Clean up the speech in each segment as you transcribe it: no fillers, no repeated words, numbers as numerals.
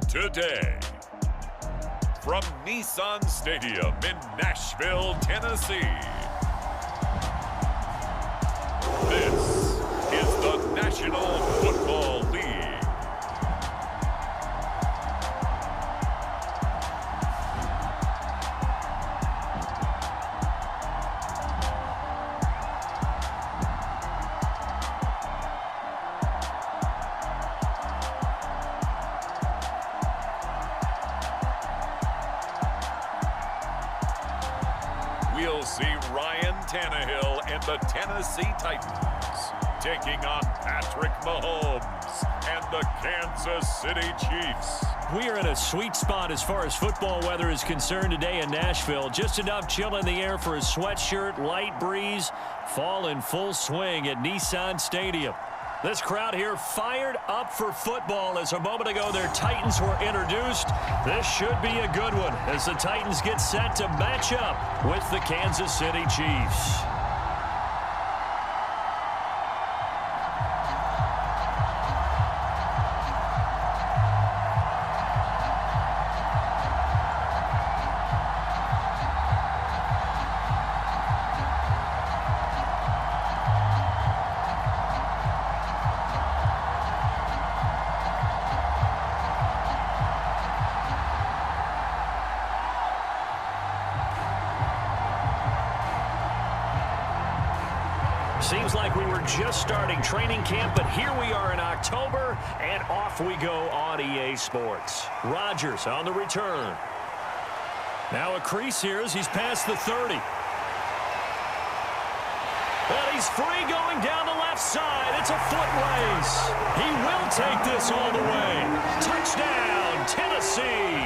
today. From Nissan Stadium in Nashville, Tennessee, this is the National Football League. We'll see Ryan Tannehill and the Tennessee Titans taking on Patrick Mahomes and the Kansas City Chiefs. We are in a sweet spot as far as football weather is concerned today in Nashville. Just enough chill in the air for a sweatshirt, light breeze, fall in full swing at Nissan Stadium. This crowd here fired up for football as a moment ago their Titans were introduced. This should be a good one as the Titans get set to match up with the Kansas City Chiefs. Seems like we were just starting training camp, but here we are in October, and off we go on EA Sports. Rodgers on the return. Now a crease here as he's past the 30. And he's free going down the left side. It's a foot race. He will take this all the way. Touchdown, Tennessee.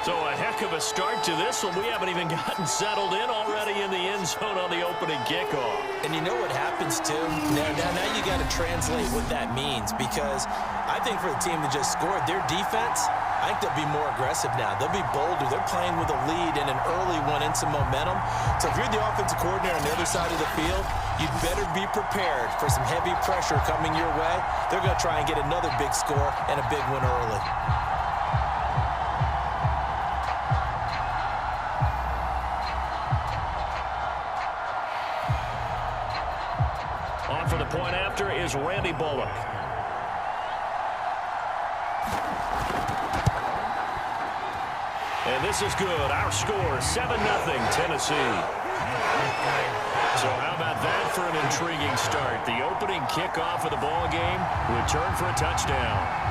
So a heck of a start to this one. We haven't even gotten settled in already in the end zone on the opening kickoff. And you know what happens, too? Now you got to translate what that means, because I think for the team that just scored, their defense, I think they'll be more aggressive now. They'll be bolder. They're playing with a lead and an early one and some momentum. So if you're the offensive coordinator on the other side of the field, you'd better be prepared for some heavy pressure coming your way. They're going to try and get another big score and a big one early. On for the point after is Randy Bullock. And this is good. Our score, 7-0 Tennessee. So how about that for an intriguing start? The opening kickoff of the ball game, return for a touchdown.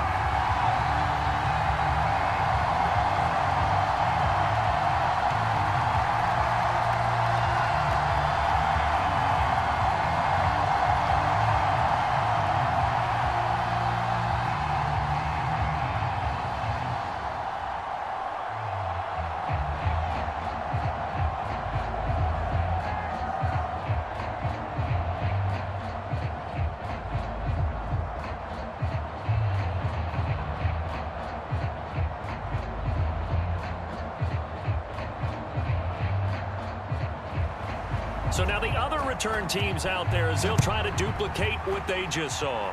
So now the other return teams out there as they'll try to duplicate what they just saw.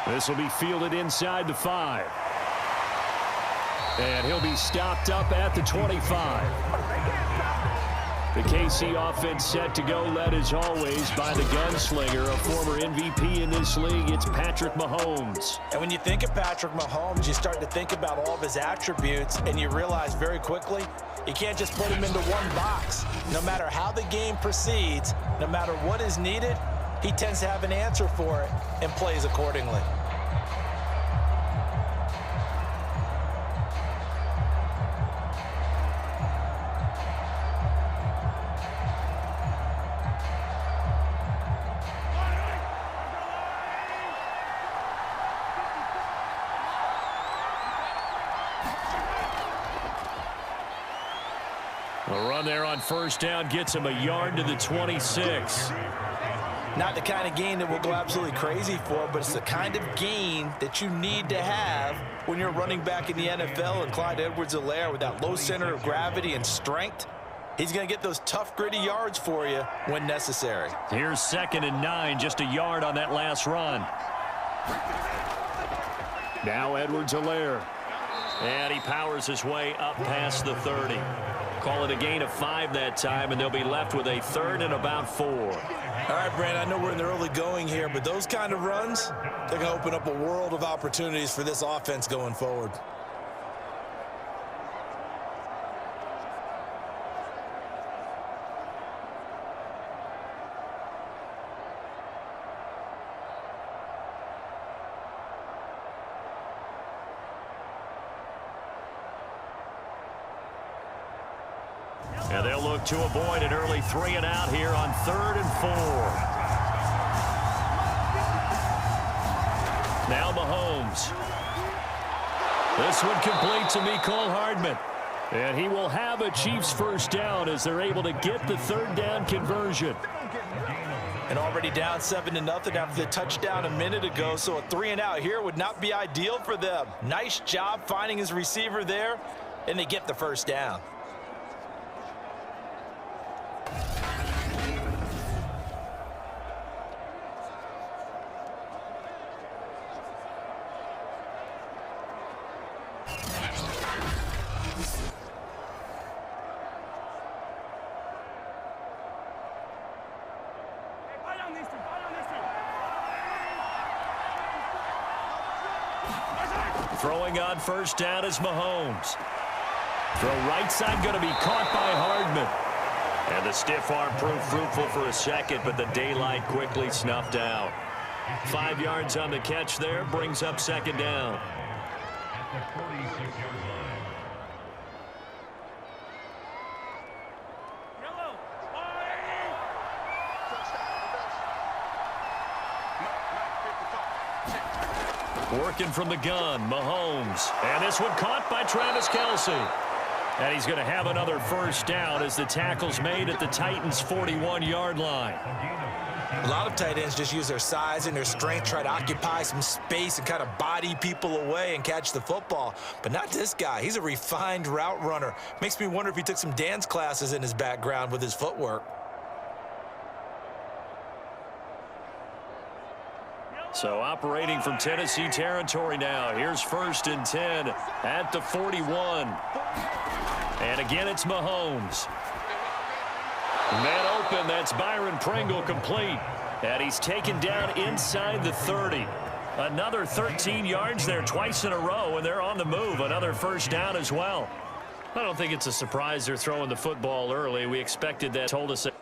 This will be fielded inside the 5. And he'll be stopped up at the 25. The KC offense set to go, led as always by the gunslinger, a former MVP in this league. It's Patrick Mahomes. And when you think of Patrick Mahomes, you start to think about all of his attributes, and you realize very quickly you can't just put him into one box. No matter how the game proceeds, no matter what is needed, he tends to have an answer for it and plays accordingly. A run there on first down gets him a yard to the 26. Not the kind of gain that we'll go absolutely crazy for, but it's the kind of gain that you need to have when you're running back in the NFL. And Clyde Edwards-Helaire, with that low center of gravity and strength, he's going to get those tough, gritty yards for you when necessary. Here's 2nd and 9, just a yard on that last run. Now Edwards-Helaire. And he powers his way up past the 30. Call it a gain of 5 that time, and they'll be left with a 3rd and about 4. All right, Brand, I know we're in the early going here, but those kind of runs, they're going to open up a world of opportunities for this offense going forward. And they'll look to avoid an early 3 and out here on 3rd and 4. Now Mahomes. This one complete to Mecole Hardman. And he will have a Chiefs first down as they're able to get the 3rd down conversion. And already down 7-0 after the touchdown a minute ago, so a 3 and out here would not be ideal for them. Nice job finding his receiver there, and they get the first down. Throwing on first down is Mahomes. Throw right side going to be caught by Hardman. And the stiff arm proved fruitful for a second, but the daylight quickly snuffed out. 5 yards on the catch there, brings up 2nd down. Working from the gun, Mahomes. And this one caught by Travis Kelce. And he's going to have another first down as the tackle's made at the Titans' 41-yard line. A lot of tight ends just use their size and their strength, try to occupy some space and kind of body people away and catch the football. But not this guy. He's a refined route runner. Makes me wonder if he took some dance classes in his background with his footwork. So operating from Tennessee territory now. Here's 1st and 10 at the 41. And again, it's Mahomes. Man open, that's Byron Pringle complete. And he's taken down inside the 30. Another 13 yards there twice in a row, and they're on the move. Another first down as well. I don't think it's a surprise they're throwing the football early. We expected that. Told us that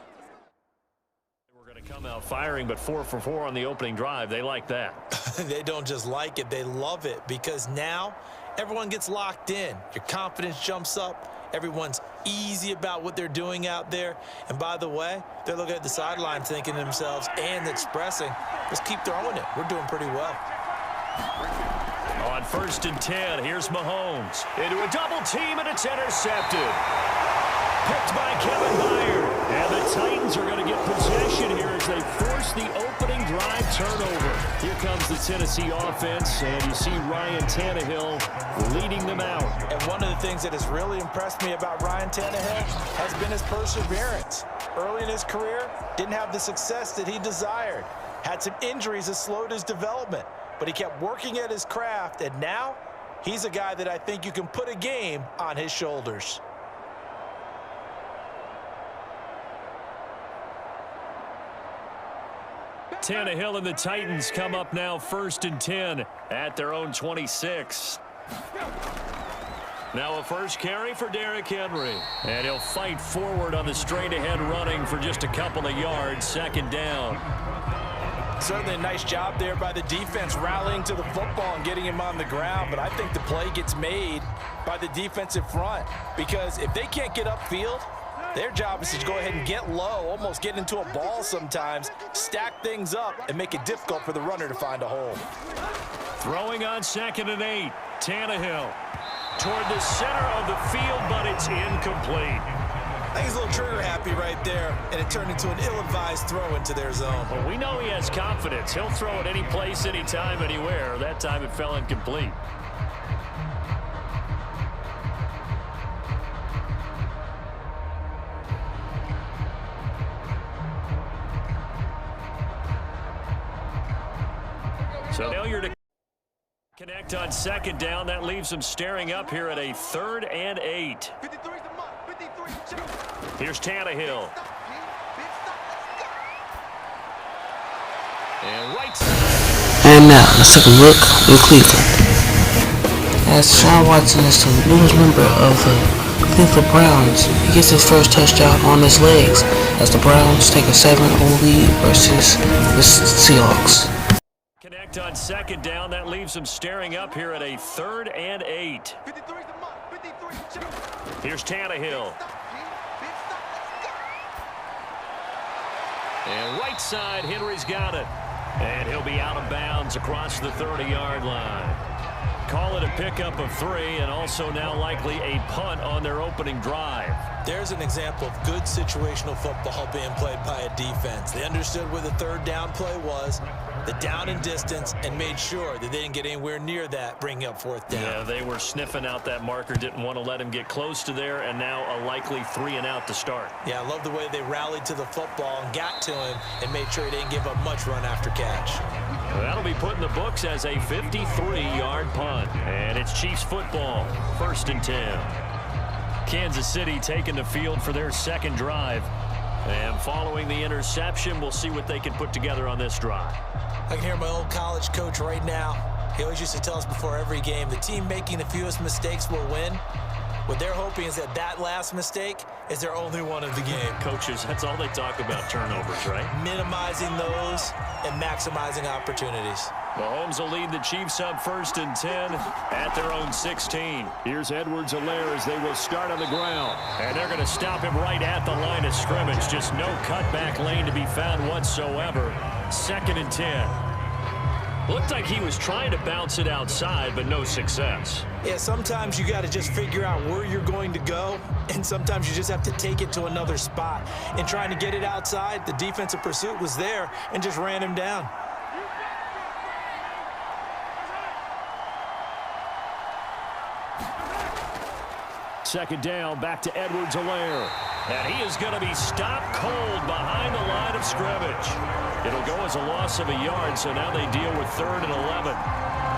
we're going to come out firing, but 4 for 4 on the opening drive. They like that. They don't just like it, they love it, because now everyone gets locked in. Your confidence jumps up. Everyone's easy about what they're doing out there. And by the way, they're looking at the sideline thinking to themselves and expressing, let's keep throwing it. We're doing pretty well. On 1st and 10, here's Mahomes. Into a double team, and it's intercepted. Picked by Kevin Byard. And the Titans are going to get possession here as they force the opening drive turnover. Here comes the Tennessee offense, and you see Ryan Tannehill leading them out. And one of the things that has really impressed me about Ryan Tannehill has been his perseverance. Early in his career, didn't have the success that he desired. Had some injuries that slowed his development, but he kept working at his craft, and now he's a guy that I think you can put a game on his shoulders. Tannehill and the Titans come up now 1st and 10 at their own 26. Now a first carry for Derrick Henry. And he'll fight forward on the straight-ahead running for just a couple of yards. 2nd down. Certainly a nice job there by the defense rallying to the football and getting him on the ground. But I think the play gets made by the defensive front, because if they can't get upfield, their job is to go ahead and get low, almost get into a ball sometimes, stack things up, and make it difficult for the runner to find a hole. Throwing on 2nd and 8, Tannehill toward the center of the field, but it's incomplete. I think he's a little trigger happy right there, and it turned into an ill-advised throw into their zone. Well, we know he has confidence. He'll throw it any place, anytime, anywhere. That time it fell incomplete. So they'll failure to connect on second down. That leaves them staring up here at a 3rd and 8. Here's Tannehill. And right side. And now, let's take a look in Cleveland. As Sean Watson is the newest member of the Cleveland Browns, he gets his first touchdown on his legs as the Browns take a 7-0 lead versus the Seahawks. Connect on second down. That leaves them staring up here at a 3rd and 8. Here's Tannehill. And right side, Henry's got it. And he'll be out of bounds across the 30-yard line. Call it a pickup of 3, and also now likely a punt on their opening drive. There's an example of good situational football being played by a defense. They understood where the 3rd down play was, the down and distance, and made sure that they didn't get anywhere near that, bringing up 4th down. Yeah, they were sniffing out that marker, didn't want to let him get close to there, and now a likely 3 and out to start. Yeah, I love the way they rallied to the football and got to him and made sure he didn't give up much run after catch. Well, that'll be put in the books as a 53-yard punt. And it's Chiefs football, 1st and 10. Kansas City taking the field for their second drive. And following the interception, we'll see what they can put together on this drive. I can hear my old college coach right now. He always used to tell us before every game, the team making the fewest mistakes will win. What they're hoping is that last mistake is their only one of the game. Coaches, that's all they talk about, turnovers, right? Minimizing those and maximizing opportunities. Mahomes will lead the Chiefs up 1st and 10 at their own 16. Here's Edwards-Helaire as they will start on the ground. And they're going to stop him right at the line of scrimmage. Just no cutback lane to be found whatsoever. 2nd and 10. Looked like he was trying to bounce it outside, but no success. Yeah, sometimes you got to just figure out where you're going to go, and sometimes you just have to take it to another spot. In trying to get it outside, the defensive pursuit was there and just ran him down. Second down, back to Edwards-Helaire. And he is going to be stopped cold behind the line of scrimmage. It'll go as a loss of a yard, so now they deal with 3rd and 11.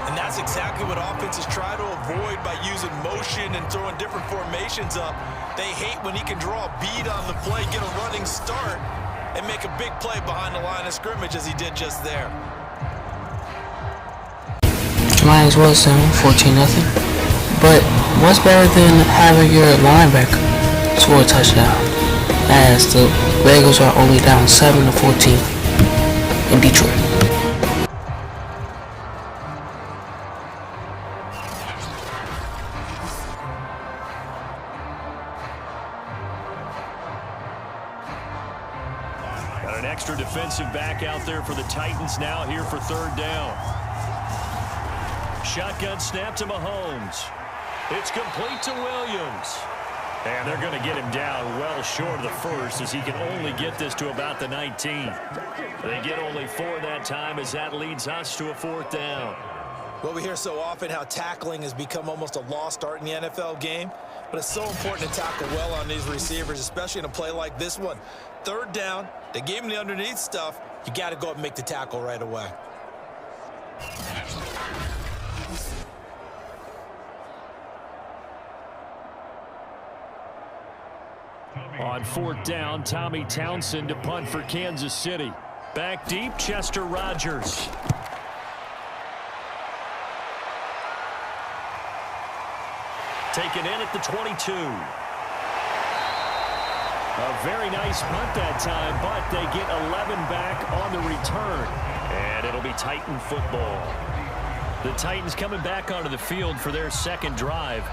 And that's exactly what offenses try to avoid by using motion and throwing different formations up. They hate when he can draw a bead on the play, get a running start, and make a big play behind the line of scrimmage as he did just there. Lions was down 14-0, but what's better than having your linebacker score a touchdown, as the Bengals are only down 7-14 in Detroit. Got an extra defensive back out there for the Titans now here for 3rd down. Shotgun snap to Mahomes. It's complete to Williams. And they're going to get him down well short of the 1st as he can only get this to about the 19. They get only 4 that time as that leads us to a 4th down. Well, we hear so often how tackling has become almost a lost art in the NFL game, but it's so important to tackle well on these receivers, especially in a play like this one. 3rd down, they gave him the underneath stuff. You got to go up and make the tackle right away. On 4th down, Tommy Townsend to punt for Kansas City. Back deep, Chester Rogers. Taken in at the 22. A very nice punt that time, but they get 11 back on the return. And it'll be Titan football. The Titans coming back onto the field for their second drive.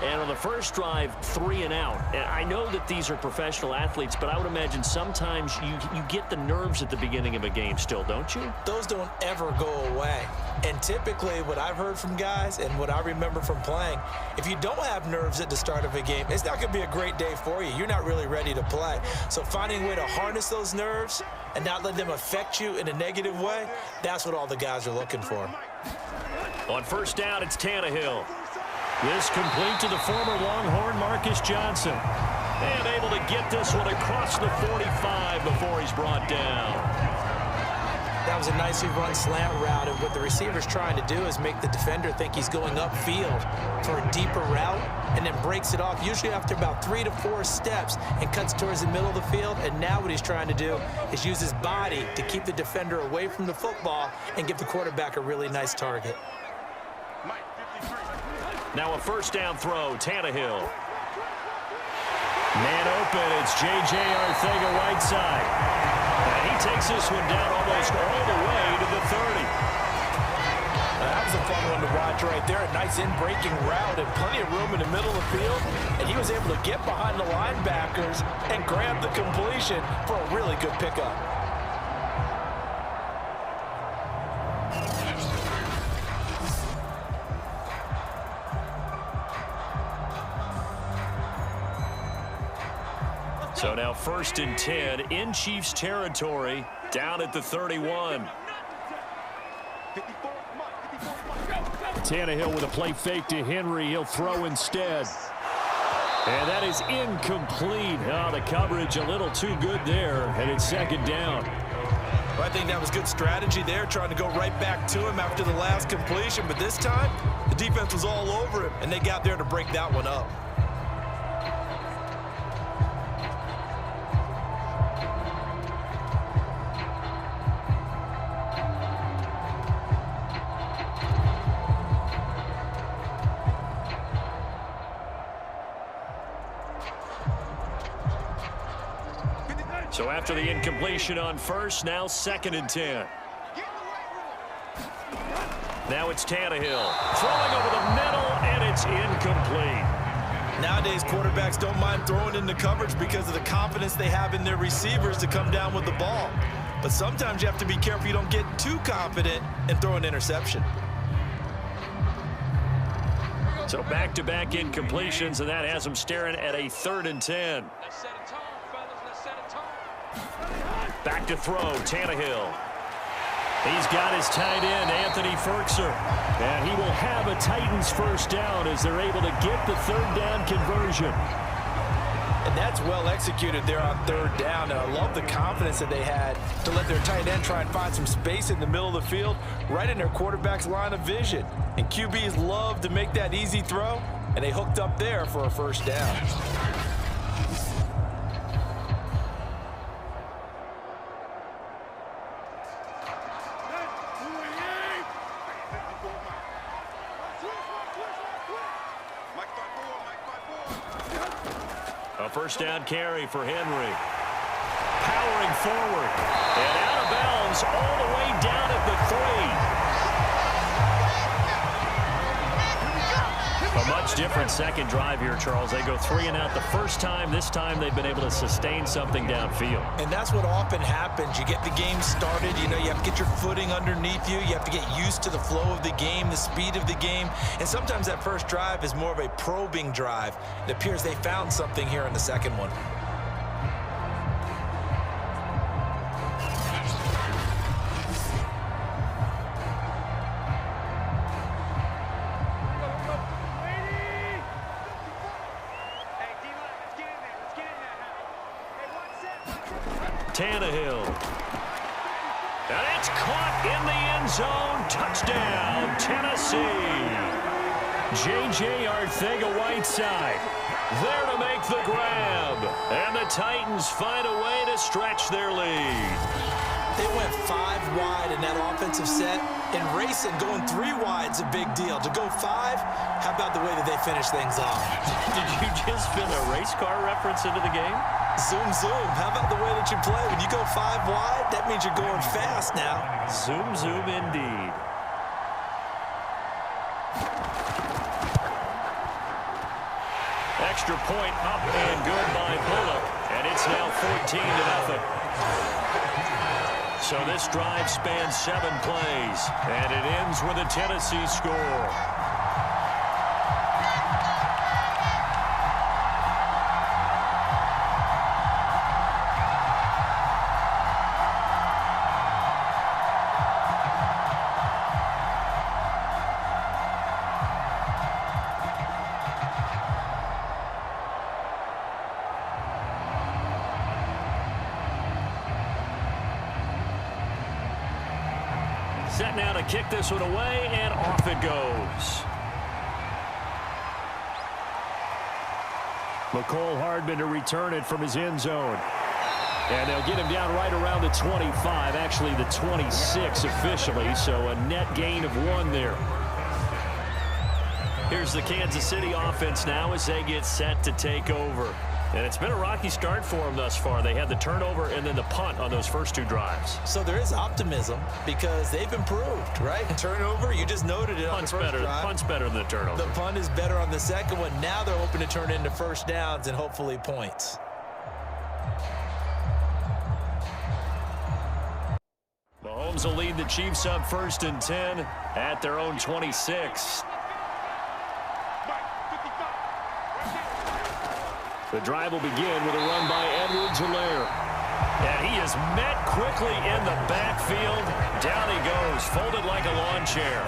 And on the first drive, 3 and out. And I know that these are professional athletes, but I would imagine sometimes you get the nerves at the beginning of a game still, don't you? Those don't ever go away. And typically what I've heard from guys and what I remember from playing, if you don't have nerves at the start of a game, it's not going to be a great day for you. You're not really ready to play. So finding a way to harness those nerves and not let them affect you in a negative way, that's what all the guys are looking for. On 1st down, it's Tannehill. This complete to the former Longhorn Marcus Johnson. And able to get this one across the 45 before he's brought down. That was a nicely run slant route, and what the receiver's trying to do is make the defender think he's going upfield for a deeper route and then breaks it off, usually after about 3 to 4 steps, and cuts towards the middle of the field. And now what he's trying to do is use his body to keep the defender away from the football and give the quarterback a really nice target. Now a first down throw, Tannehill. Man open, it's J.J. Arcega-Whiteside. And he takes this one down almost all the way to the 30. That was a fun one to watch right there. A nice in-breaking route and plenty of room in the middle of the field. And he was able to get behind the linebackers and grab the completion for a really good pickup. So now 1st and 10 in Chiefs territory, down at the 31. Tannehill with a play fake to Henry. He'll throw instead. And that is incomplete. Oh, the coverage a little too good there, and it's 2nd down. Well, I think that was good strategy there, trying to go right back to him after the last completion. But this time, the defense was all over him, and they got there to break that one up. So after the incompletion on first, now 2nd and 10. Now it's Tannehill throwing over the middle, and it's incomplete. Nowadays, quarterbacks don't mind throwing into coverage because of the confidence they have in their receivers to come down with the ball. But sometimes you have to be careful you don't get too confident and throw an interception. So back-to-back incompletions, and that has them staring at a 3rd and 10. Back to throw, Tannehill. He's got his tight end, Anthony Ferkser. And he will have a Titans first down as they're able to get the 3rd down conversion. And that's well executed there on 3rd down. And I love the confidence that they had to let their tight end try and find some space in the middle of the field, right in their quarterback's line of vision. And QBs love to make that easy throw, and they hooked up there for a first down. A first down carry for Henry. Powering forward. And out of bounds all the way down at the 3. A much different second drive here, Charles. They go 3 and out the first time. This time they've been able to sustain something downfield. And that's what often happens. You get the game started. You know, you have to get your footing underneath you. You have to get used to the flow of the game, the speed of the game. And sometimes that first drive is more of a probing drive. It appears they found something here in the second one. Tannehill. And it's caught in the end zone. Touchdown, Tennessee. J.J. Arcega-Whiteside there to make the grab. And the Titans find a way to stretch their lead. They went 5 wide in that offensive set. And racing, going 3 wide's a big deal. To go 5, how about the way that they finish things off? Did you just fit a race car reference into the game? Zoom, zoom. How about the way that you play? When you go 5 wide, that means you're going fast now. Zoom, zoom indeed. Extra point up and good by Bullock. And it's now 14-0. So this drive spans 7 plays. And it ends with a Tennessee score. set now to kick this one away, and off it goes. McCole Hardman to return it from his end zone. And they'll get him down right around the 25, actually the 26 officially, so a net gain of 1 there. Here's the Kansas City offense now as they get set to take over. And it's been a rocky start for them thus far. They had the turnover and then the punt on those first 2 drives. So there is optimism because they've improved, right? Turnover, you just noted it on the first drive. Punt's better than the turnover. The punt is better on the second one. Now they're hoping to turn it into first downs and hopefully points. Mahomes will lead the Chiefs up 1st and 10 at their own 26. The drive will begin with a run by Edwards-Helaire. And he is met quickly in the backfield. Down he goes, folded like a lawn chair.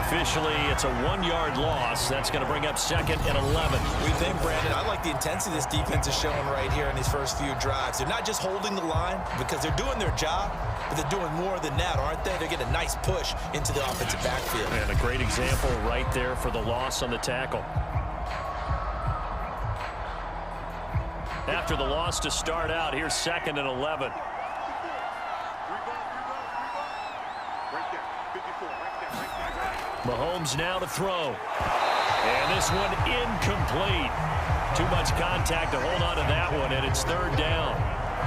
Officially, it's a 1-yard loss. That's going to bring up 2nd and 11. We think, Brandon, I like the intensity this defense is showing right here in these first few drives. They're not just holding the line because they're doing their job, but they're doing more than that, aren't they? They're getting a nice push into the offensive backfield. And a great example right there for the loss on the tackle. After the loss to start out, here's 2nd and 11. Mahomes now to throw. And this one incomplete. Too much contact to hold on to that one, and it's 3rd down.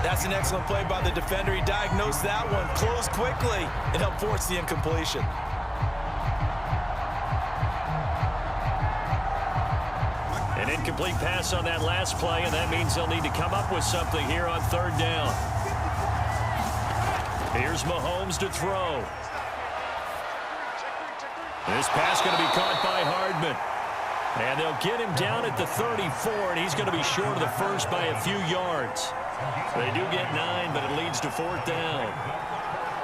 That's an excellent play by the defender. He diagnosed that one, closed quickly, and helped force the incompletion. An incomplete pass on that last play, and that means they'll need to come up with something here on 3rd down. Here's Mahomes to throw. This pass going to be caught by Hardman. And they'll get him down at the 34, and he's going to be short of the first by a few yards. They do get 9, but it leads to 4th down.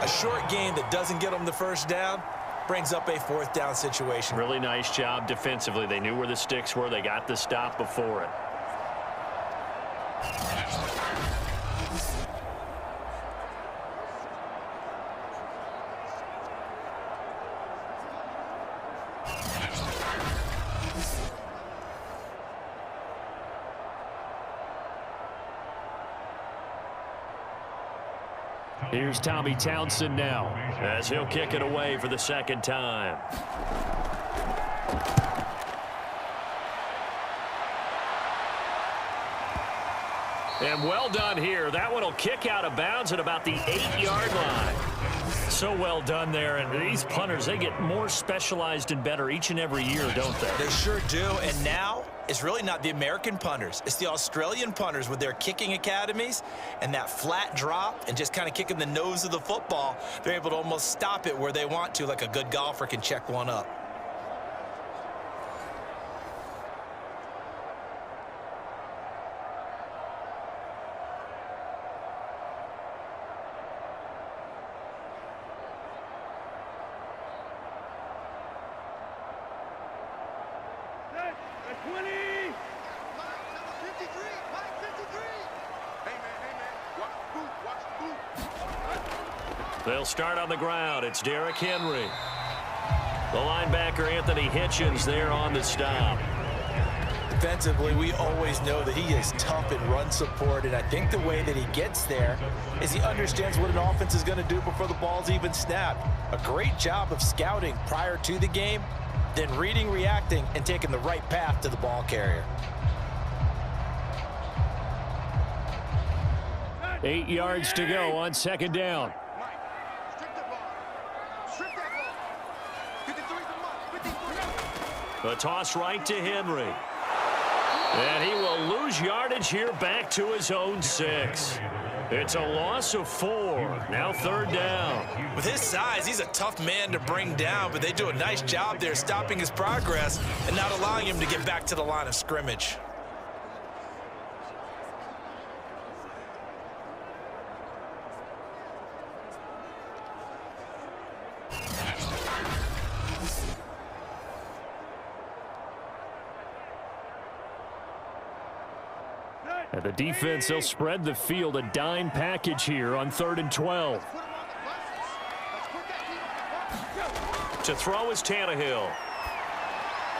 A short gain that doesn't get them the first down brings up a 4th down situation. Really nice job defensively. They knew where the sticks were. They got the stop before it. Here's Tommy Townsend now as he'll kick it away for the 2nd time. And well done here. That one will kick out of bounds at about the 8-yard line. So well done there. And these punters, they get more specialized and better each and every year, don't they? They sure do. And now it's really not the American punters. It's the Australian punters with their kicking academies and that flat drop and just kind of kicking the nose of the football. They're able to almost stop it where they want to, like a good golfer can check one up. They'll start on the ground. It's Derrick Henry. The linebacker, Anthony Hitchens, there on the stop. Defensively, we always know that he is tough in run support, and I think the way that he gets there is he understands what an offense is going to do before the ball's even snapped. A great job of scouting prior to the game, then reading, reacting, and taking the right path to the ball carrier. 8 yards to go on 2nd down. The toss right to Henry. And he will lose yardage here back to his own 6. It's a loss of 4. Now 3rd down. With his size, he's a tough man to bring down, but they do a nice job there stopping his progress and not allowing him to get back to the line of scrimmage. And the defense, they'll spread the field, a dime package here on 3rd and 12. To throw is Tannehill.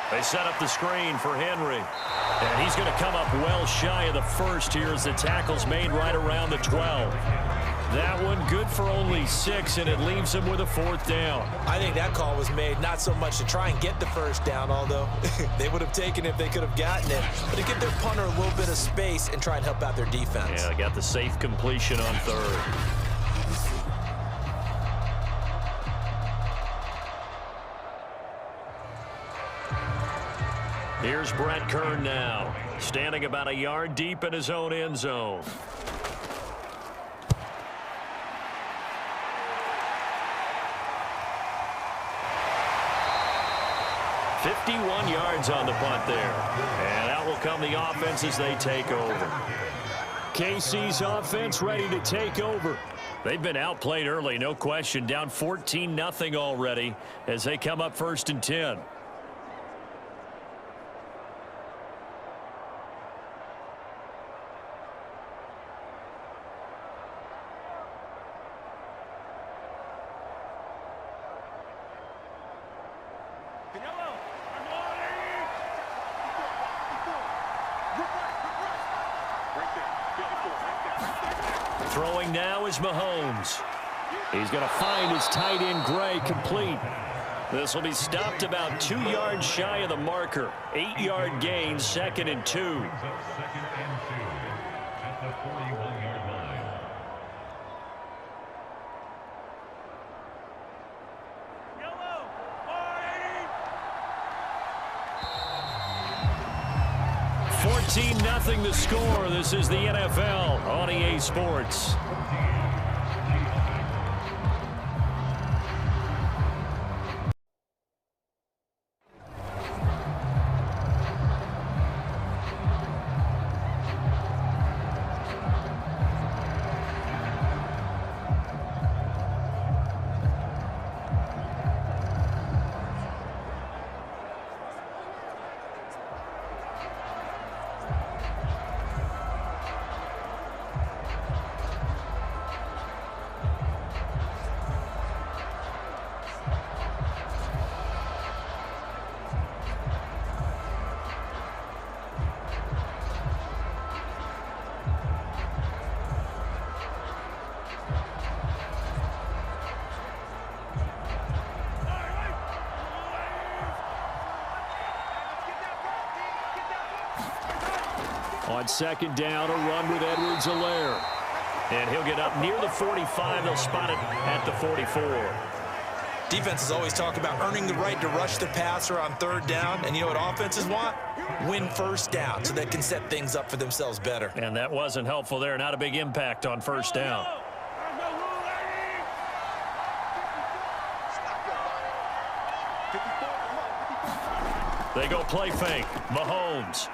They set up the screen for Henry. And he's going to come up well shy of the first here as the tackle's made right around the 12. That one good for only 6, and it leaves him with a 4th down. I think that call was made not so much to try and get the first down, although they would have taken it if they could have gotten it, but to give their punter a little bit of space and try and help out their defense. Yeah, got the safe completion on 3rd. Here's Brett Kern now, standing about a yard deep in his own end zone. "51 yards on the punt there. And out will come the offense as they take over. KC's offense ready to take over. They've been outplayed early, no question. Down 14-0 already as they come up 1st and 10. Throwing now is Mahomes. He's going to find his tight end Gray complete. This will be stopped about 2 yards shy of the marker. 8-yard gain, 2nd and 2. Nothing the score. This is the NFL on EA Sports. On 2nd down, a run with Edwards-Helaire. And he'll get up near the 45. They'll spot it at the 44. Defenses always talk about earning the right to rush the passer on 3rd down. And you know what offenses want? Win 1st down so they can set things up for themselves better. And that wasn't helpful there. Not a big impact on 1st down. They go play fake. Mahomes.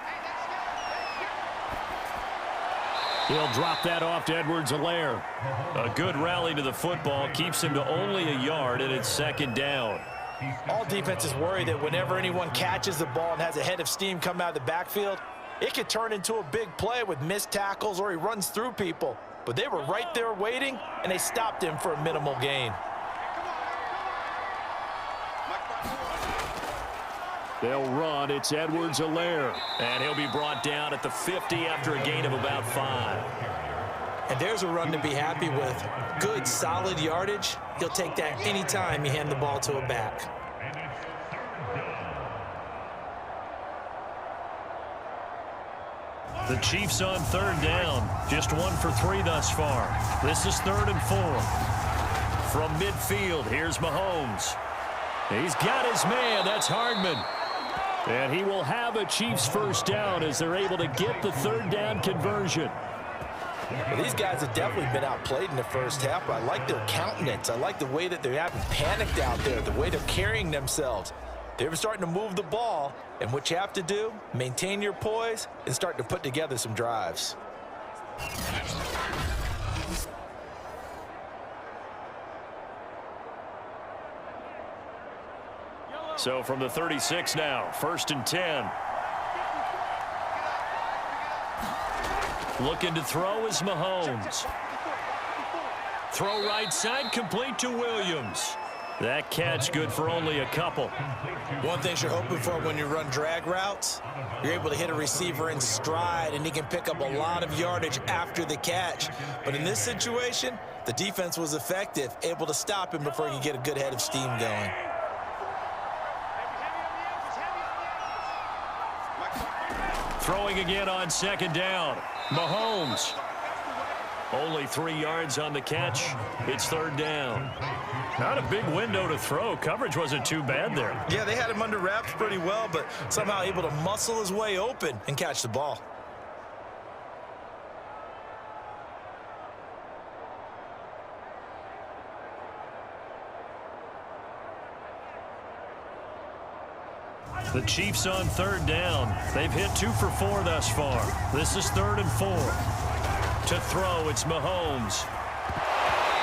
He'll drop that off to Edwards-Helaire. A good rally to the football keeps him to only a yard, and it's 2nd down. All defenses worry that whenever anyone catches the ball and has a head of steam come out of the backfield, it could turn into a big play with missed tackles or he runs through people. But they were right there waiting, and they stopped him for a minimal gain. They'll run. It's Edwards-Helaire. And he'll be brought down at the 50 after a gain of about 5. And there's a run to be happy with. Good, solid yardage. He'll take that anytime you hand the ball to a back. The Chiefs on 3rd down. Just 1 for 3 thus far. This is 3rd and 4. From midfield, here's Mahomes. He's got his man. That's Hardman. And he will have a Chiefs 1st down as they're able to get the 3rd down conversion. Well, these guys have definitely been outplayed in the 1st half, but I like their countenance. I like the way that they haven't panicked out there, the way they're carrying themselves. They're starting to move the ball, and what you have to do, maintain your poise and start to put together some drives. So from the 36 now, 1st and 10. Looking to throw is Mahomes. Throw right side, complete to Williams. That catch good for only a couple. One thing you're hoping for when you run drag routes, you're able to hit a receiver in stride, and he can pick up a lot of yardage after the catch. But in this situation, the defense was effective, able to stop him before he could get a good head of steam going. Throwing again on second down. Mahomes. Only 3 yards on the catch. It's third down. Not a big window to throw. Coverage wasn't too bad there. Yeah, they had him under wraps pretty well, but somehow able to muscle his way open and catch the ball. The Chiefs on third down. They've hit 2 for 4 thus far. This is 3rd and 4. To throw, it's Mahomes.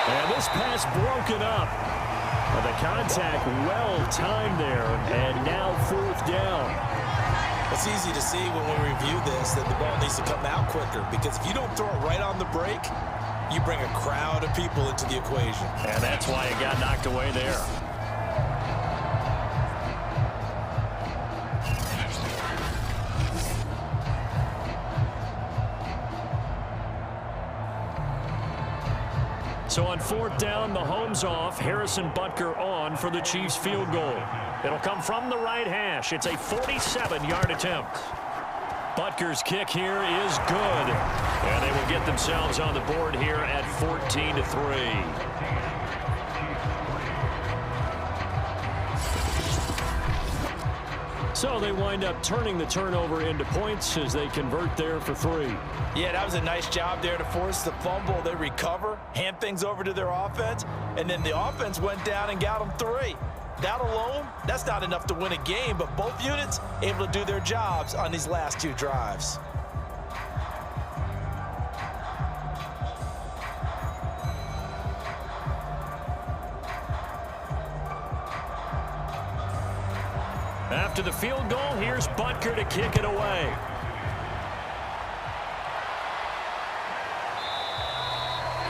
And this pass broken up. The contact well timed there, and now 4th down. It's easy to see when we review this that the ball needs to come out quicker, because if you don't throw it right on the break, you bring a crowd of people into the equation. And that's why it got knocked away there. So on 4th down, Mahomes off, Harrison Butker on for the Chiefs field goal. It'll come from the right hash. It's a 47-yard attempt. Butker's kick here is good. And they will get themselves on the board here at 14-3. So they wind up turning the turnover into points as they convert there for 3. Yeah, that was a nice job there to force the fumble. They recover, hand things over to their offense, and then the offense went down and got them 3. That alone, that's not enough to win a game, but both units able to do their jobs on these last 2 drives. After the field goal, here's Butker to kick it away.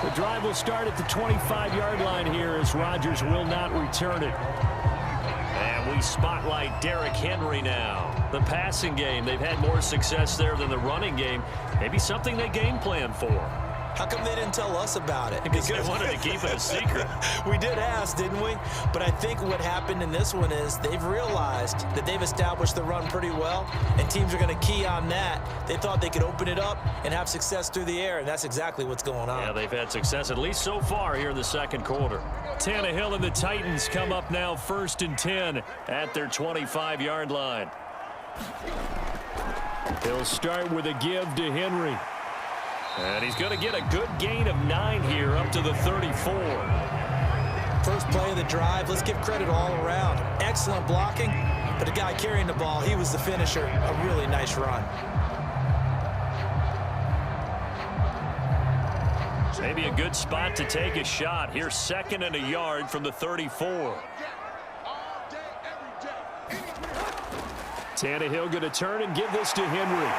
The drive will start at the 25-yard line here as Rodgers will not return it. And we spotlight Derrick Henry now. The passing game, they've had more success there than the running game. Maybe something they game plan for. How come they didn't tell us about it? Because they wanted to keep it a secret. We did ask, didn't we? But I think what happened in this one is they've realized that they've established the run pretty well, and teams are going to key on that. They thought they could open it up and have success through the air, and that's exactly what's going on. Yeah, they've had success, at least so far here in the second quarter. Tannehill and the Titans come up now 1st and 10 at their 25-yard line. He'll start with a give to Henry. And he's going to get a good gain of 9 here up to the 34. First play of the drive, let's give credit all around. Excellent blocking, but the guy carrying the ball, he was the finisher. A really nice run. Maybe a good spot to take a shot. Here's 2nd and a yard from the 34. Tannehill going to turn and give this to Henry.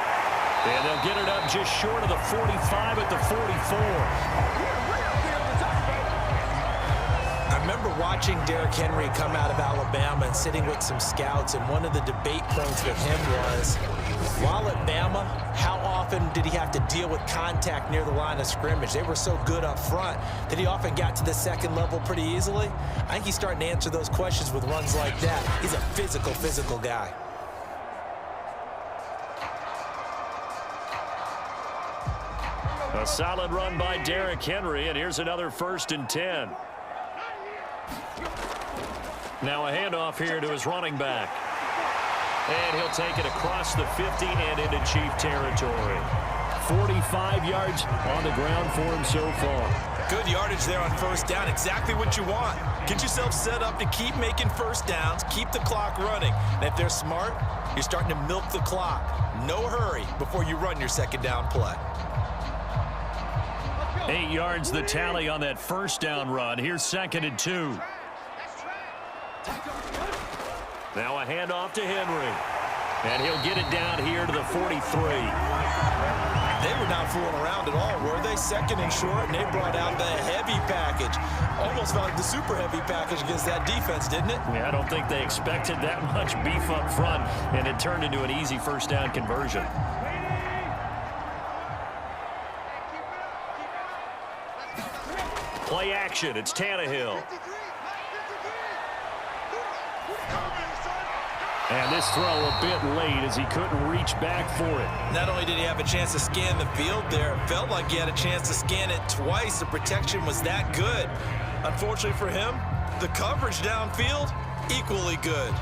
And they'll get it up just short of the 45 at the 44. I remember watching Derrick Henry come out of Alabama and sitting with some scouts, and one of the debate points with him was, while at Bama, how often did he have to deal with contact near the line of scrimmage? They were so good up front that he often got to the second level pretty easily. I think he's starting to answer those questions with runs like that. He's a physical guy. A solid run by Derrick Henry, and here's another 1st and 10. Now a handoff here to his running back. And he'll take it across the 50 and into Chief territory. 45 yards on the ground for him so far. Good yardage there on 1st down. Exactly what you want. Get yourself set up to keep making 1st downs, keep the clock running. And if they're smart, you're starting to milk the clock. No hurry before you run your 2nd down play. 8 yards the tally on that 1st down run. Here's 2nd and 2. Now a handoff to Henry. And he'll get it down here to the 43. They were not fooling around at all, were they? Second and short, and they brought out the heavy package. Almost felt like the super heavy package against that defense, didn't it? Yeah, I don't think they expected that much beef up front, and it turned into an easy first down conversion. Play action. It's Tannehill. And this throw a bit late as he couldn't reach back for it. Not only did he have a chance to scan the field there, it felt like he had a chance to scan it twice. The protection was that good. Unfortunately for him, the coverage downfield, equally good.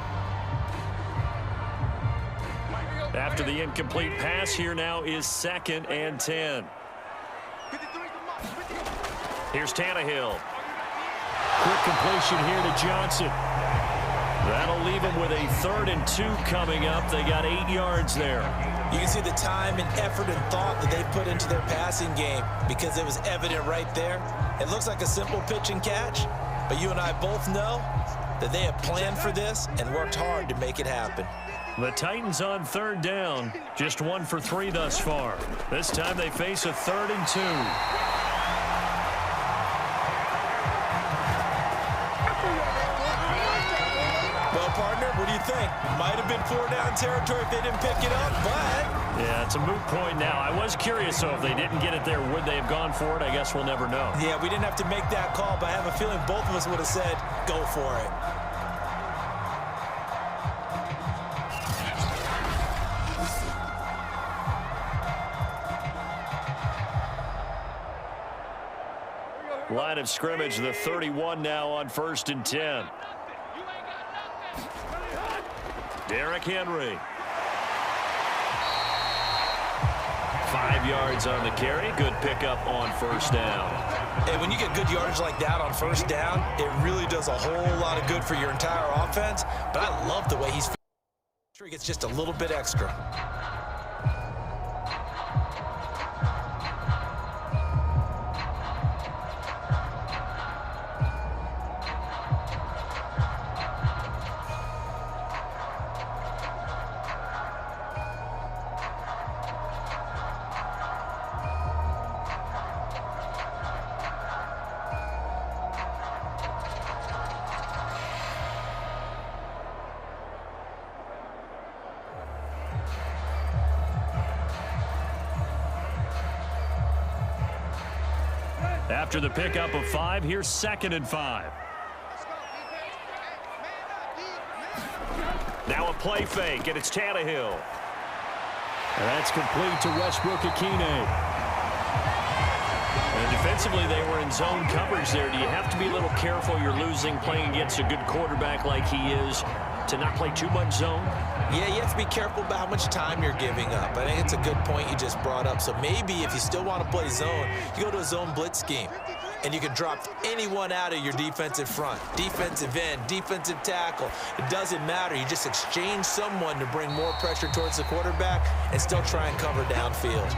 After the incomplete pass, here now is 2nd and 10. Here's Tannehill. Quick completion here to Johnson. That'll leave him with a 3rd and 2 coming up. They got 8 yards there. You can see the time and effort and thought that they put into their passing game because it was evident right there. It looks like a simple pitch and catch, but you and I both know that they have planned for this and worked hard to make it happen. The Titans on 3rd down, just 1 for 3 thus far. This time they face a 3rd and 2. Well, partner, what do you think? Might have been 4-down territory if they didn't pick it up, but... Yeah, it's a moot point now. I was curious, though, if they didn't get it there, would they have gone for it? I guess we'll never know. Yeah, we didn't have to make that call, but I have a feeling both of us would have said, go for it. Line of scrimmage, the 31 now on 1st and 10. Derrick Henry. 5 yards on the carry. Good pickup on 1st down. And when you get good yardage like that on 1st down, it really does a whole lot of good for your entire offense. But I love the way he's... He gets just a little bit extra. After the pickup of 5, here's 2nd and 5. Now a play fake, and it's Tannehill. And that's complete to Westbrook-Ikhine. And defensively, they were in zone coverage there. Do you have to be a little careful? You're losing playing against a good quarterback like he is to not play too much zone? Yeah, you have to be careful about how much time you're giving up. I think it's a good point you just brought up. So maybe if you still want to play zone, you go to a zone blitz scheme. And you can drop anyone out of your defensive front. Defensive end, defensive tackle. It doesn't matter. You just exchange someone to bring more pressure towards the quarterback and still try and cover downfield.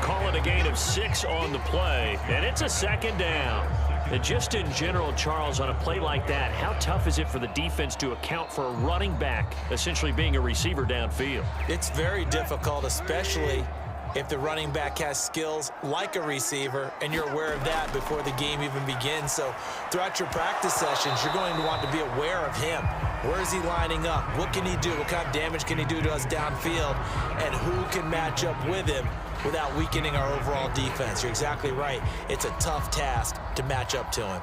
Call it a gain of 6 on the play, and it's a 2nd down. And just in general, Charles, on a play like that, how tough is it for the defense to account for a running back essentially being a receiver downfield? It's very difficult, especially if the running back has skills like a receiver, and you're aware of that before the game even begins. So throughout your practice sessions, you're going to want to be aware of him. Where is he lining up? What can he do? What kind of damage can he do to us downfield? And who can match up with him without weakening our overall defense? You're exactly right. It's a tough task to match up to him.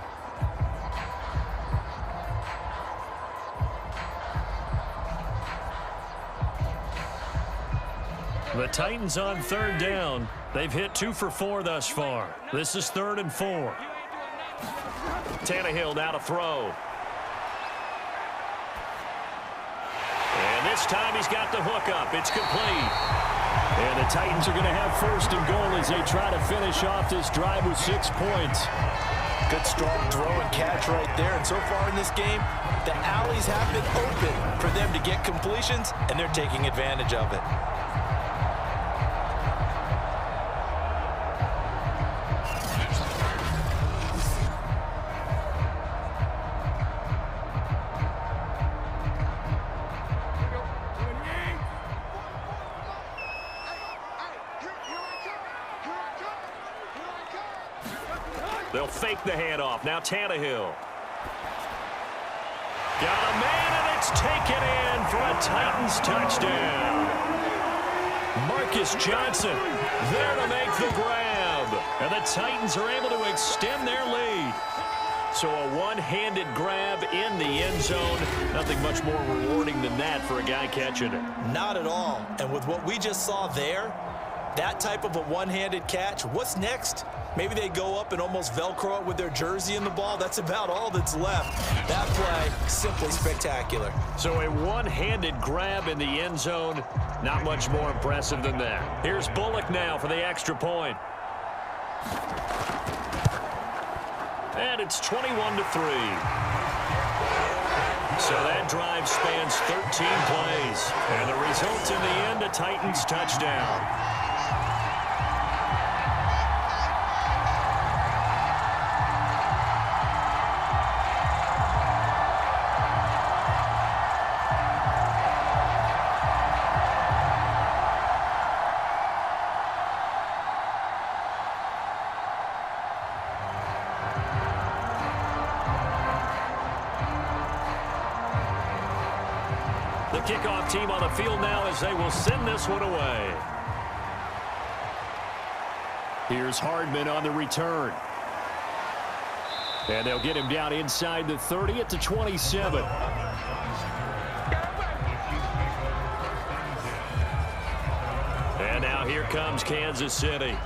The Titans on 3rd down. They've hit 2 for 4 thus far. This is 3rd and 4. Tannehill now to throw. And this time he's got the hook up. It's complete. And the Titans are going to have 1st and goal as they try to finish off this drive with 6 points. Good strong throw and catch right there. And so far in this game, the alleys have been open for them to get completions, and they're taking advantage of it. They'll fake the handoff. Now Tannehill. Got a man, and it's taken in for a Titans touchdown. Marcus Johnson there to make the grab. And the Titans are able to extend their lead. So a one-handed grab in the end zone. Nothing much more rewarding than that for a guy catching it. Not at all. And with what we just saw there, that type of a one-handed catch, what's next? Maybe they go up and almost Velcro it with their jersey in the ball. That's about all that's left. That play, simply spectacular. So a one-handed grab in the end zone, not much more impressive than that. Here's Bullock now for the extra point. And it's 21-3. So that drive spans 13 plays. And the result in the end, a Titans touchdown. The kickoff team on the field now as they will send this one away. Here's Hardman on the return. And they'll get him down inside the 30 at the 27. And now here comes Kansas City.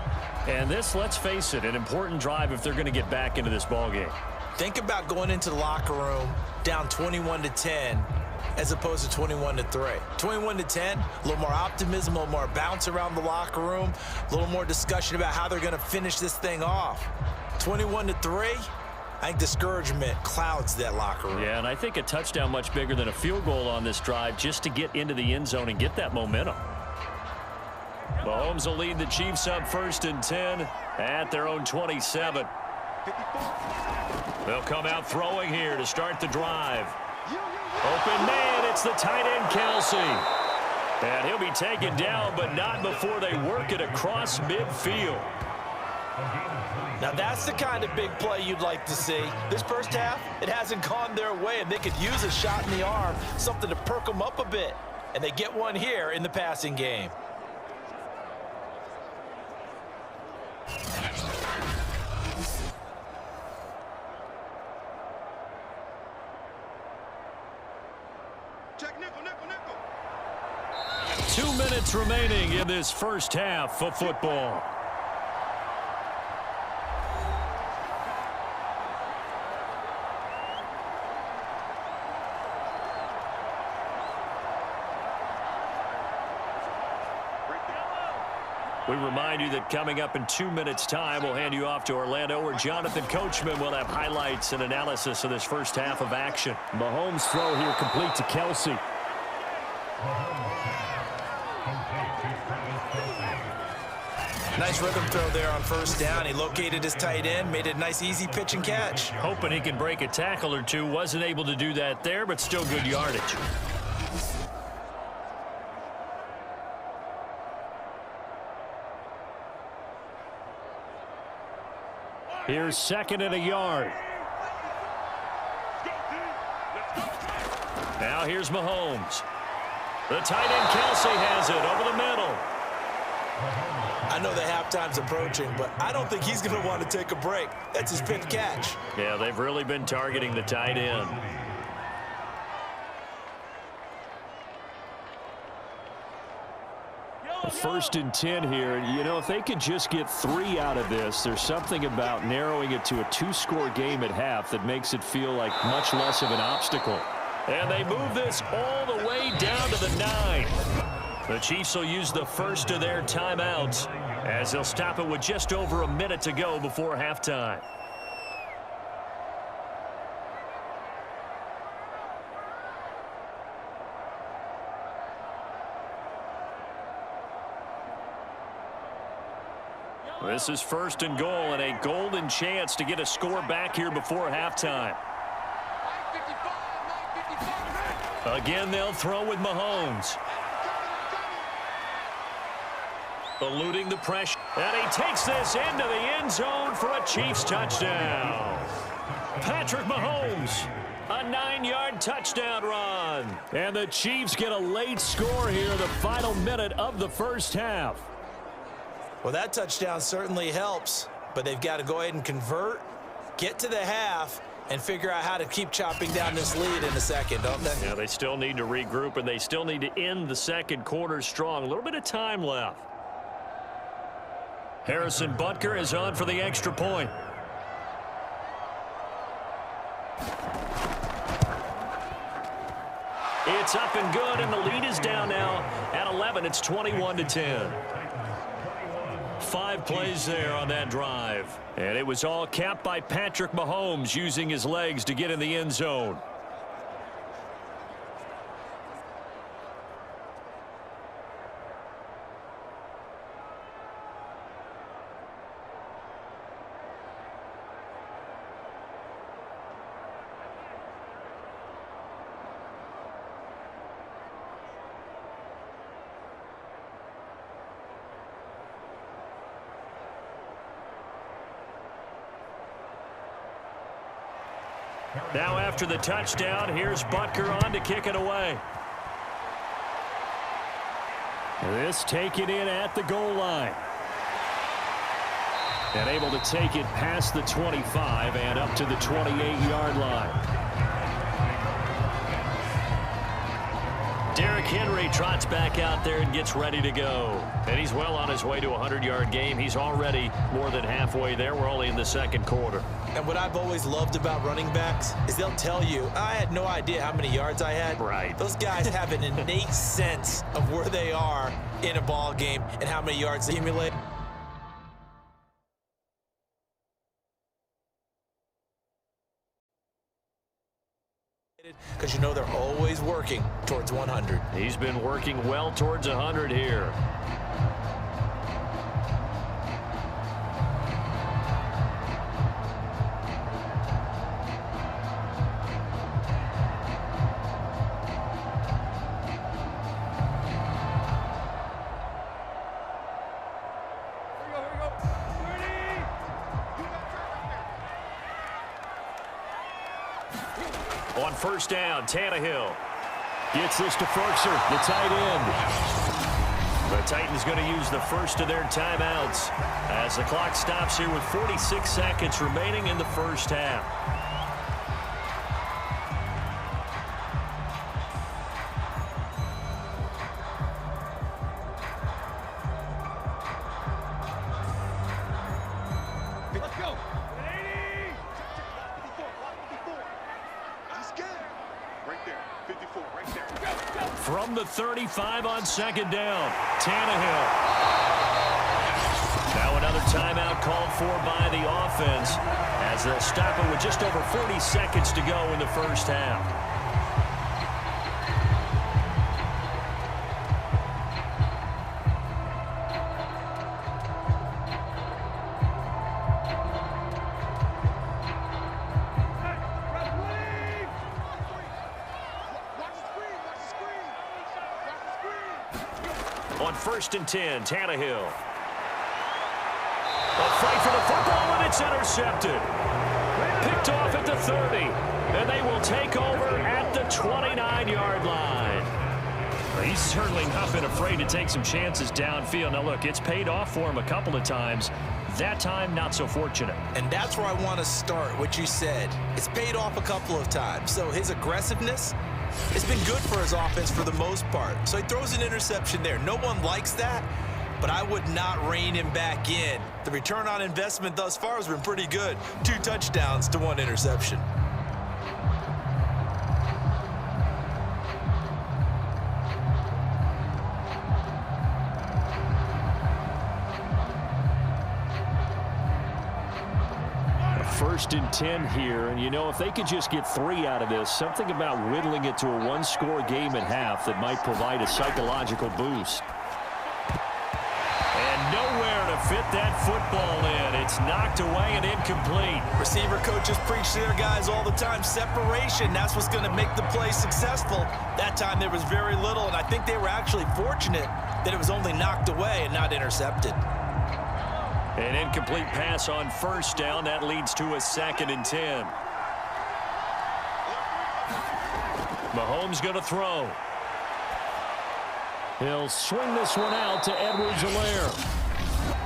And this, let's face it, an important drive if they're going to get back into this ballgame. Think about going into the locker room down 21-10 as opposed to 21-3. 21-10, a little more optimism, a little more bounce around the locker room, a little more discussion about how they're going to finish this thing off. 21-3, I think discouragement clouds that locker room. Yeah, and I think a touchdown much bigger than a field goal on this drive just to get into the end zone and get that momentum. Mahomes will lead the Chiefs up 1st and 10 at their own 27. They'll come out throwing here to start the drive. Open man, it's the tight end Kelsey. And he'll be taken down, but not before they work it across midfield. Now that's the kind of big play you'd like to see. This first half, it hasn't gone their way, and they could use a shot in the arm, something to perk them up a bit. And they get one here in the passing game. Nickel. 2 minutes remaining in this first half of football. We remind you that coming up in 2 minutes' time, we'll hand you off to Orlando, where Jonathan Coachman will have highlights and analysis of this first half of action. Mahomes' throw here complete to Kelsey. Nice rhythm throw there on first down. He located his tight end, made it a nice easy pitch and catch. Hoping he can break a tackle or two. Wasn't able to do that there, but still good yardage. Here's 2nd and a yard. Now here's Mahomes. The tight end Kelsey has it over the middle. I know the halftime's approaching, but I don't think he's going to want to take a break. That's his 5th catch. Yeah, they've really been targeting the tight end. First and 10 here. You know, if they could just get 3 out of this, there's something about narrowing it to a 2-score game at half that makes it feel like much less of an obstacle. And they move this all the way down to the 9. The Chiefs will use the first of their timeouts as they'll stop it with just over a minute to go before halftime. This is 1st and goal and a golden chance to get a score back here before halftime. Again, they'll throw with Mahomes. eluding the pressure. And he takes this into the end zone for a Chiefs touchdown. Patrick Mahomes, a 9-yard touchdown run. And the Chiefs get a late score here, the final minute of the first half. Well, that touchdown certainly helps, but they've got to go ahead and convert, get to the half, and figure out how to keep chopping down this lead in a second, don't they? Yeah, they still need to regroup, and they still need to end the second quarter strong. A little bit of time left. Harrison Butker is on for the extra point. It's up and good, and the lead is down now at 11. It's 21-10. 5 plays there on that drive. And it was all capped by Patrick Mahomes using his legs to get in the end zone. Now after the touchdown, here's Butker on to kick it away. This taken in at the goal line. And able to take it past the 25 and up to the 28-yard line. Derrick Henry trots back out there and gets ready to go. And he's well on his way to a 100-yard game. He's already more than halfway there. We're only in the second quarter. And what I've always loved about running backs is they'll tell you, I had no idea how many yards I had. Right. Those guys have an innate sense of where they are in a ball game and how many yards they accumulate. Because you know they're always working towards 100. He's been working well towards 100 here. On first down, Tannehill gets this to Ferkser, the tight end. The Titans going to use the first of their timeouts as the clock stops here with 46 seconds remaining in the first half. From the 35 on second down, Tannehill. Now another timeout called for by the offense as they'll stop it with just over 40 seconds to go in the first half. On first and 10, Tannehill. A fight for the football, and it's intercepted. Picked off at the 30, and they will take over at the 29-yard line. He's certainly not been afraid to take some chances downfield. Now, look, it's paid off for him a couple of times. That time, not so fortunate. And that's where I want to start, what you said. It's paid off a couple of times. So his aggressiveness, it's been good for his offense for the most part. So he throws an interception there. No one likes that, but I would not rein him back in. The return on investment thus far has been pretty good. 2 touchdowns to 1 interception. First and 10 here, and you know, if they could just get 3 out of this, something about whittling it to a 1-score game at half that might provide a psychological boost. And nowhere to fit that football in. It's knocked away and incomplete. Receiver coaches preach to their guys all the time. Separation, that's what's going to make the play successful. That time there was very little, and I think they were actually fortunate that it was only knocked away and not intercepted. An incomplete pass on first down. That leads to a 2nd and 10. Mahomes going to throw. He'll swing this one out to Edwards-Helaire.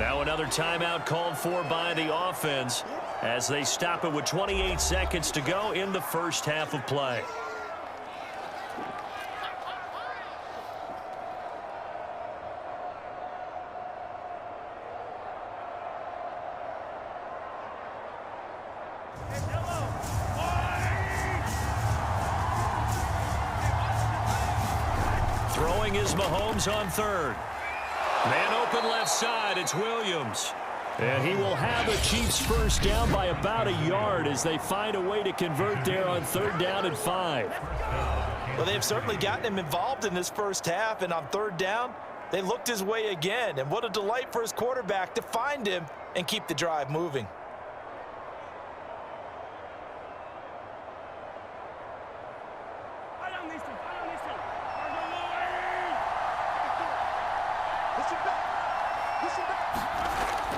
Now another timeout called for by the offense as they stop it with 28 seconds to go in the first half of play. Throwing is Mahomes on third. Man open left side, it's Williams. And he will have the Chiefs first down by about a yard as they find a way to convert there on 3rd down and 5. Well, they've certainly gotten him involved in this first half, and on 3rd down, they looked his way again. And what a delight for his quarterback to find him and keep the drive moving.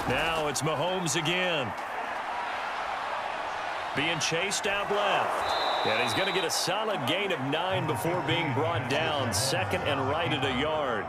Now it's Mahomes again. Being chased out left. And he's going to get a solid gain of 9 before being brought down. 2nd and right at a yard.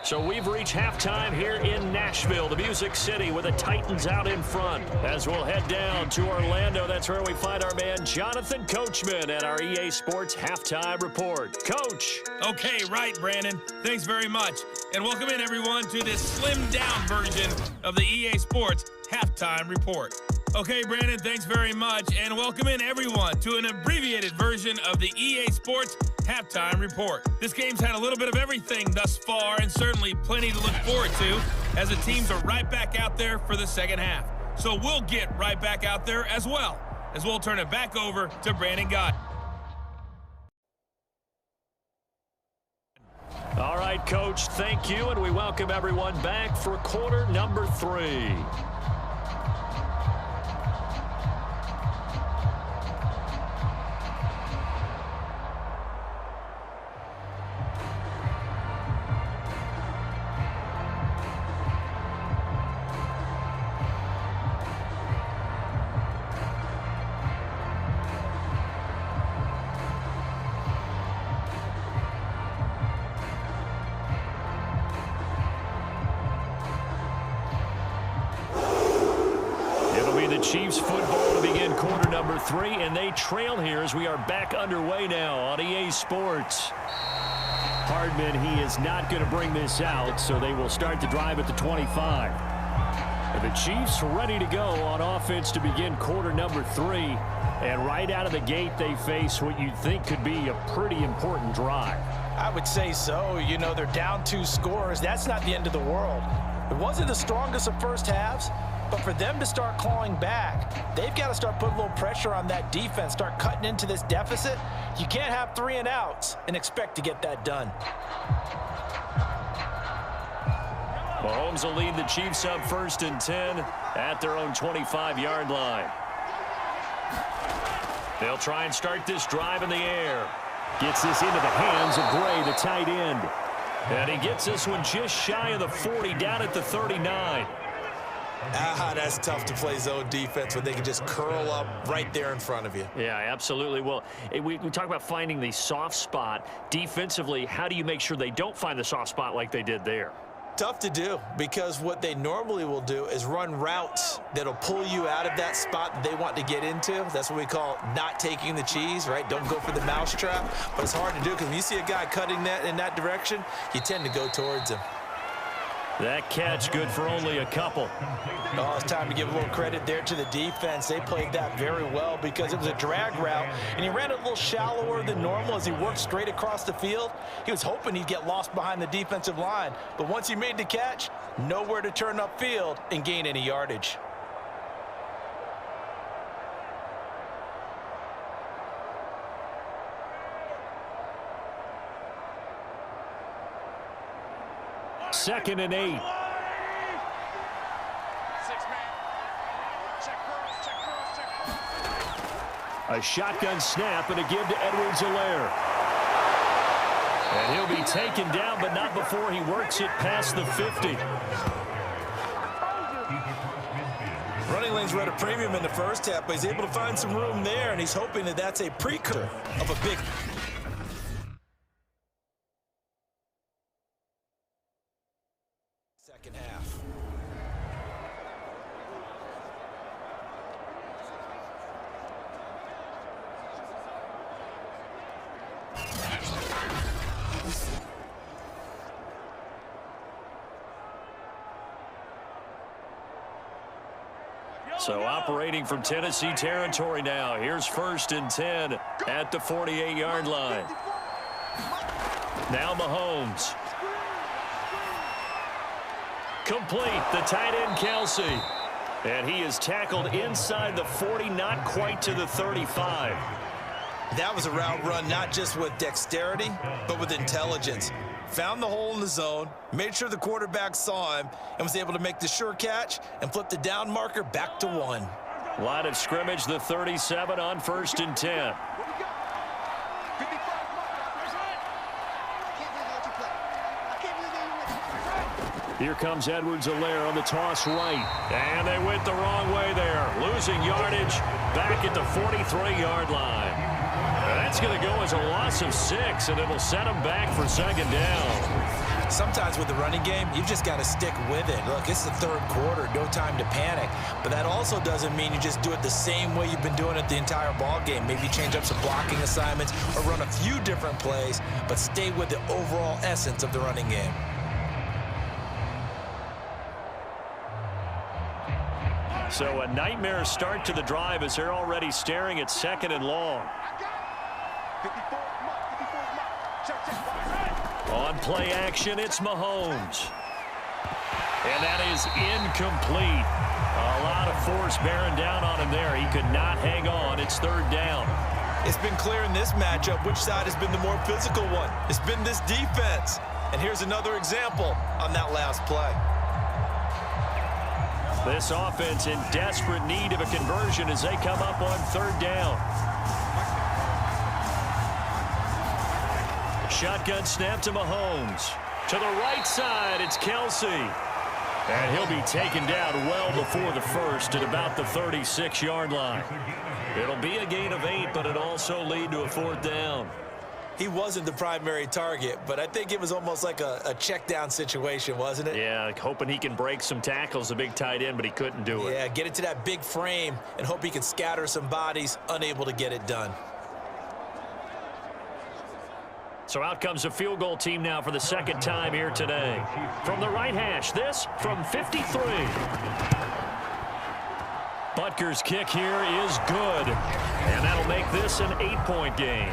So we've reached halftime here in Nashville, the Music City, with the Titans out in front. As we'll head down to Orlando, that's where we find our man Jonathan Coachman at our EA Sports Halftime Report. Coach. Okay, right, Brandon. Thanks very much. And welcome in, everyone, to this slimmed-down version of the EA Sports Halftime Report. Okay, Brandon, thanks very much. And welcome in, everyone, to an abbreviated version of the EA Sports Halftime Report. This game's had a little bit of everything thus far, and certainly plenty to look forward to as the teams are right back out there for the second half. So we'll get right back out there as well, as we'll turn it back over to Brandon Gott. All right, Coach, thank you, and we welcome everyone back for quarter number 3. Chiefs football to begin quarter number 3, and they trail here as we are back underway now on EA Sports. Hardman, he is not going to bring this out, so they will start the drive at the 25. And the Chiefs ready to go on offense to begin quarter number 3, and right out of the gate they face what you'd think could be a pretty important drive. I would say so. You know, they're down 2 scores. That's not the end of the world. It wasn't the strongest of first halves, but for them to start clawing back, they've got to start putting a little pressure on that defense, start cutting into this deficit. You can't have 3 and outs and expect to get that done. Mahomes will lead the Chiefs up 1st and 10 at their own 25-yard line. They'll try and start this drive in the air. Gets this into the hands of Gray, the tight end. And he gets this one just shy of the 40, down at the 39. That's tough to play zone defense when they can just curl up right there in front of you. Yeah, absolutely. Well, we talk about finding the soft spot. Defensively, how do you make sure they don't find the soft spot like they did there? Tough to do, because what they normally will do is run routes that'll pull you out of that spot that they want to get into. That's what we call not taking the cheese, right? Don't go for the mousetrap. But it's hard to do because when you see a guy cutting that in that direction, you tend to go towards him. That catch good for only a couple. Oh, it's time to give a little credit there to the defense. They played that very well because it was a drag route, and he ran it a little shallower than normal as he worked straight across the field. He was hoping he'd get lost behind the defensive line, but once he made the catch, nowhere to turn upfield and gain any yardage. 2nd and 8. A shotgun snap and a give to Edwards-Helaire. And he'll be taken down, but not before he works it past the 50. Running lanes were at a premium in the first half, but he's able to find some room there, and he's hoping that that's a precursor of a big... second half. So operating from Tennessee territory now. Here's 1st and 10 at the 48-yard line. Now Mahomes. Complete, the tight end Kelsey. And he is tackled inside the 40, not quite to the 35. That was a route run not just with dexterity, but with intelligence. Found the hole in the zone, made sure the quarterback saw him, and was able to make the sure catch and flip the down marker back to 1. Line of scrimmage, the 37 on 1st and 10. Here comes Edwards-Helaire on the toss right. And they went the wrong way there. Losing yardage back at the 43-yard line. That's going to go as a loss of 6, and it'll set them back for 2nd down. Sometimes with the running game, you've just got to stick with it. Look, it's the 3rd quarter, no time to panic. But that also doesn't mean you just do it the same way you've been doing it the entire ball game. Maybe change up some blocking assignments or run a few different plays, but stay with the overall essence of the running game. So a nightmare start to the drive as they're already staring at 2nd and long. On play action, it's Mahomes. And that is incomplete. A lot of force bearing down on him there. He could not hang on. It's 3rd down. It's been clear in this matchup which side has been the more physical one. It's been this defense. And here's another example on that last play. This offense in desperate need of a conversion as they come up on 3rd down. Shotgun snap to Mahomes. To the right side, it's Kelsey. And he'll be taken down well before the 1st at about the 36-yard line. It'll be a gain of 8, but it'll also lead to a 4th down. He wasn't the primary target, but I think it was almost like a check down situation, wasn't it? Yeah, hoping he can break some tackles, a big tight end, but he couldn't do it. Yeah, get it to that big frame and hope he can scatter some bodies, unable to get it done. So out comes a field goal team now for the 2nd time here today. From the right hash, this from 53. Butker's kick here is good. And that'll make this an 8-point game.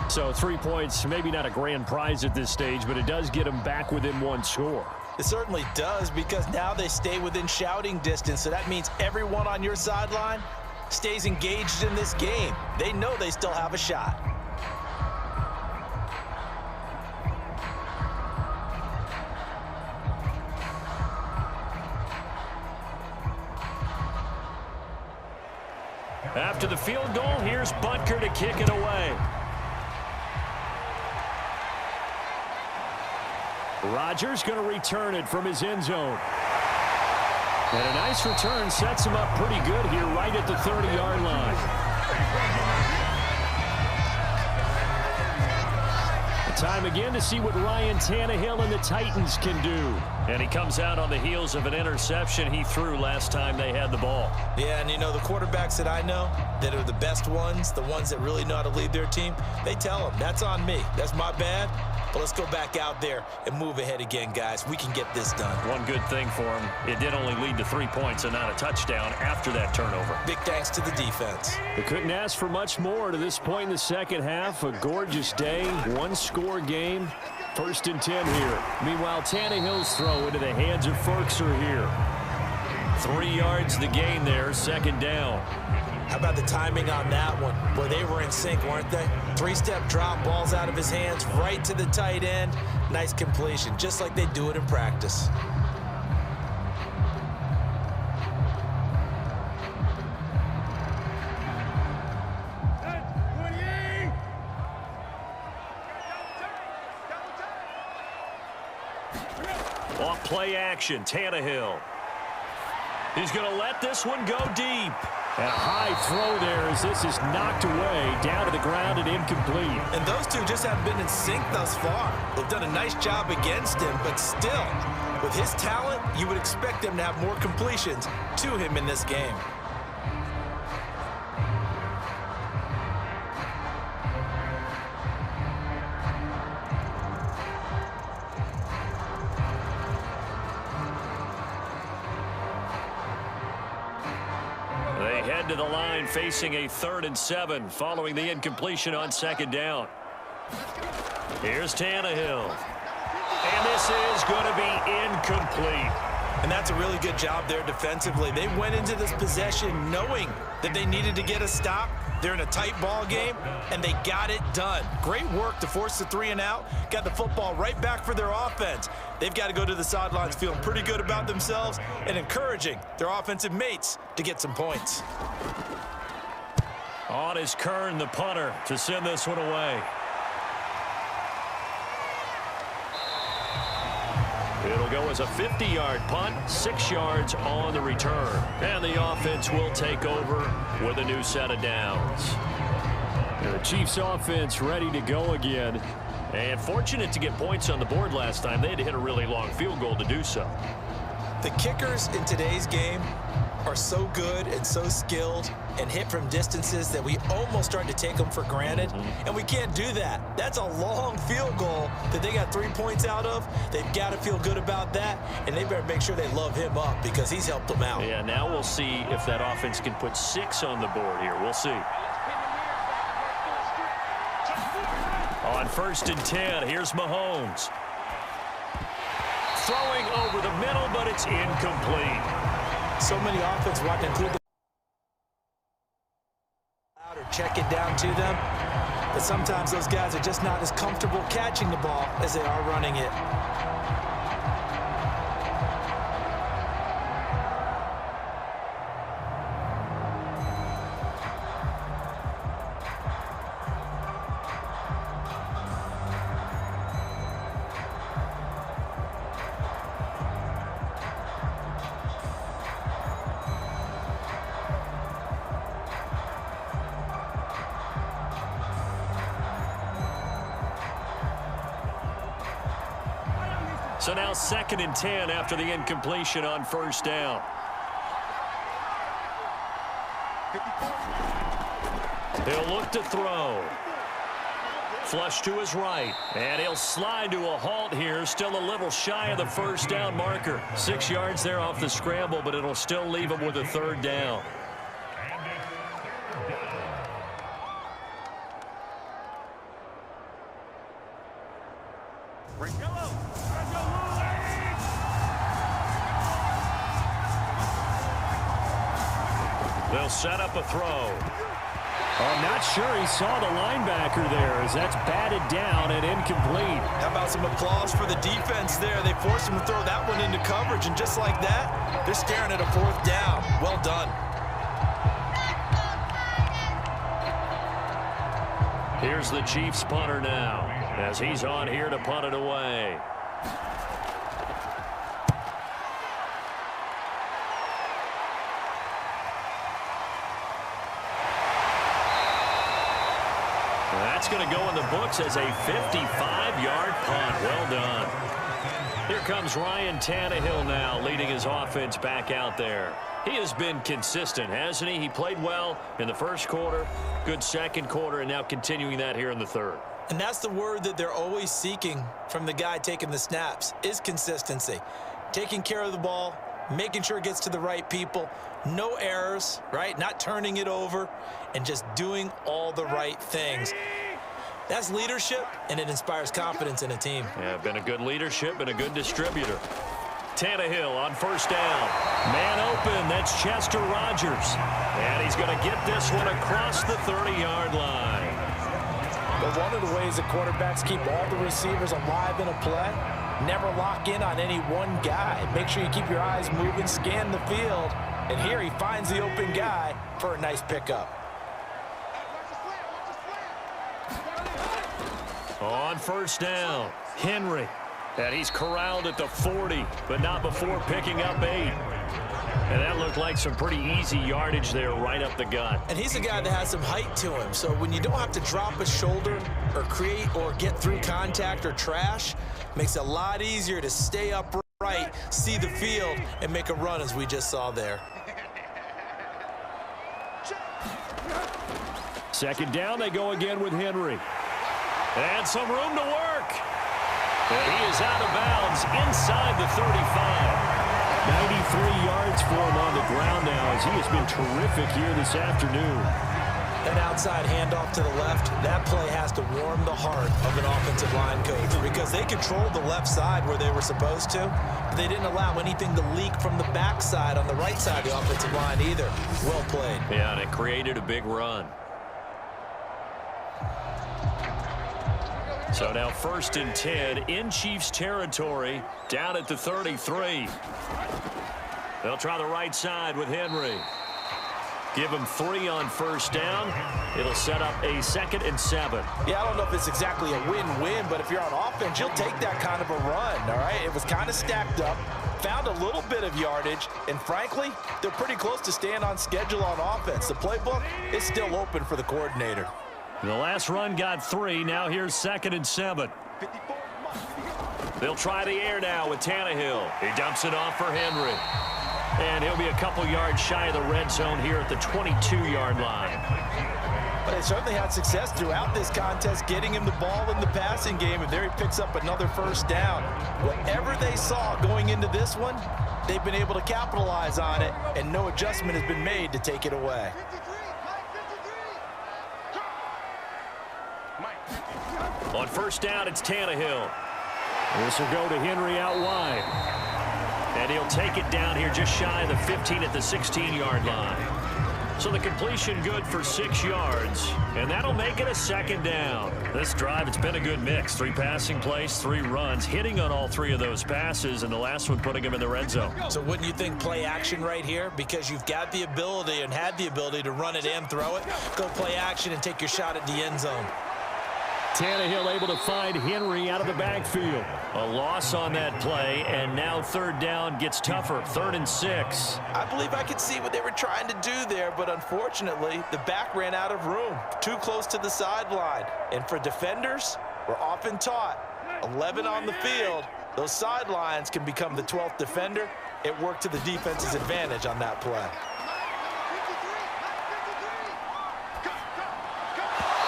So 3 points, maybe not a grand prize at this stage, but it does get them back within 1 score. It certainly does, because now they stay within shouting distance, so that means everyone on your sideline stays engaged in this game. They know they still have a shot. After the field goal, here's Butker to kick it away. Rodgers going to return it from his end zone. And a nice return sets him up pretty good here right at the 30-yard line. Time again to see what Ryan Tannehill and the Titans can do. And he comes out on the heels of an interception he threw last time they had the ball. Yeah, and you know, the quarterbacks that I know that are the best ones, the ones that really know how to lead their team, they tell them, that's on me. That's my bad. But let's go back out there and move ahead again, guys. We can get this done. One good thing for him, it did only lead to 3 points and not a touchdown after that turnover. Big thanks to the defense. They couldn't ask for much more to this point in the second half. A gorgeous day, one-score game. 1st and 10 here. Meanwhile, Tannehill's throw into the hands of Ferkser here. 3 yards the gain there, 2nd down. How about the timing on that one? Boy, they were in sync, weren't they? Three-step drop, balls out of his hands, right to the tight end. Nice completion, just like they do it in practice. Off play action, Tannehill. He's going to let this one go deep. And a high throw there as this is knocked away, down to the ground and incomplete. And those two just haven't been in sync thus far. They've done a nice job against him, but still, with his talent, you would expect them to have more completions to him in this game. They head to the line facing a 3rd and 7 following the incompletion on 2nd down. Here's Tannehill. And this is going to be incomplete. And that's a really good job there defensively. They went into this possession knowing that they needed to get a stop. They're in a tight ball game, and they got it done. Great work to force the 3 and out. Got the football right back for their offense. They've got to go to the sidelines feeling pretty good about themselves and encouraging their offensive mates to get some points. On is Kern, the punter, to send this one away. It'll go as a 50-yard punt, 6 yards on the return. And the offense will take over with a new set of downs. The Chiefs offense ready to go again. And fortunate to get points on the board last time. They had to hit a really long field goal to do so. The kickers in today's game are so good and so skilled and hit from distances that we almost start to take them for granted, and we can't do that. That's a long field goal that they got 3 points out of. They've got to feel good about that, and they better make sure they love him up because he's helped them out. Yeah, now we'll see if that offense can put 6 on the board here. We'll see. On 1st and 10, here's Mahomes. Throwing over the middle, but it's incomplete. So many offenses want to include the or check it down to them, but sometimes those guys are just not as comfortable catching the ball as they are running it. So now 2nd and 10 after the incompletion on 1st down. He'll look to throw. Flush to his right. And he'll slide to a halt here. Still a little shy of the 1st down marker. 6 yards there off the scramble, but it'll still leave him with a 3rd down. They'll set up a throw. I'm not sure he saw the linebacker there as that's batted down and incomplete. How about some applause for the defense there? They forced him to throw that one into coverage, and just like that, they're staring at a 4th down. Well done. Here's the Chiefs punter now as he's on here to punt it away. That's going to go in the books as a 55-yard punt. Well done. Here comes Ryan Tannehill now leading his offense back out there. He has been consistent, hasn't he? He played well in the 1st quarter, good 2nd quarter, and now continuing that here in the 3rd. And that's the word that they're always seeking from the guy taking the snaps, is consistency. Taking care of the ball, making sure it gets to the right people, no errors, right? Not turning it over, and just doing all the right things. That's leadership, and it inspires confidence in a team. Yeah, been a good leadership and a good distributor. Tannehill on first down. Man open, that's Chester Rogers. And he's going to get this one across the 30-yard line. But one of the ways that quarterbacks keep all the receivers alive in a play, never lock in on any one guy. Make sure you keep your eyes moving, scan the field, and here he finds the open guy for a nice pickup. On first down, Henry. And he's corralled at the 40, but not before picking up 8. And that looked like some pretty easy yardage there right up the gut. And he's a guy that has some height to him, so when you don't have to drop a shoulder or create or get through contact or trash, makes it a lot easier to stay upright, see the field, and make a run as we just saw there. Second down, they go again with Henry. And some room to work. And he is out of bounds inside the 35. 93 yards for him on the ground now as he has been terrific here this afternoon. An outside handoff to the left, that play has to warm the heart of an offensive line coach because they controlled the left side where they were supposed to, but they didn't allow anything to leak from the backside on the right side of the offensive line either. Well played. Yeah, and it created a big run. So now 1st and 10 in Chiefs territory, down at the 33. They'll try the right side with Henry. Give him 3 on first down. It'll set up a 2nd and 7. Yeah, I don't know if it's exactly a win-win, but if you're on offense, you'll take that kind of a run, all right? It was kind of stacked up, found a little bit of yardage, and frankly, they're pretty close to staying on schedule on offense. The playbook is still open for the coordinator. The last run got 3. Now here's 2nd and 7. They'll try the air now with Tannehill. He dumps it off for Henry. And he'll be a couple yards shy of the red zone here at the 22-yard line. But they certainly had success throughout this contest getting him the ball in the passing game, and there he picks up another first down. Whatever they saw going into this one, they've been able to capitalize on it, and no adjustment has been made to take it away. On first down, it's Tannehill. This will go to Henry out wide. And he'll take it down here just shy of the 15 at the 16-yard line. So the completion good for 6 yards, and that'll make it a 2nd down. This drive, it's been a good mix. 3 passing plays, 3 runs, hitting on all 3 of those passes, and the last one putting him in the red zone. So wouldn't you think play action right here? Because you've got the ability and had the ability to run it and throw it. Go play action and take your shot at the end zone. Tannehill able to find Henry out of the backfield. A loss on that play, and now 3rd down gets tougher. 3rd and 6. I believe I could see what they were trying to do there, but unfortunately, the back ran out of room. Too close to the sideline. And for defenders, we're often taught, 11 on the field, those sidelines can become the 12th defender. It worked to the defense's advantage on that play.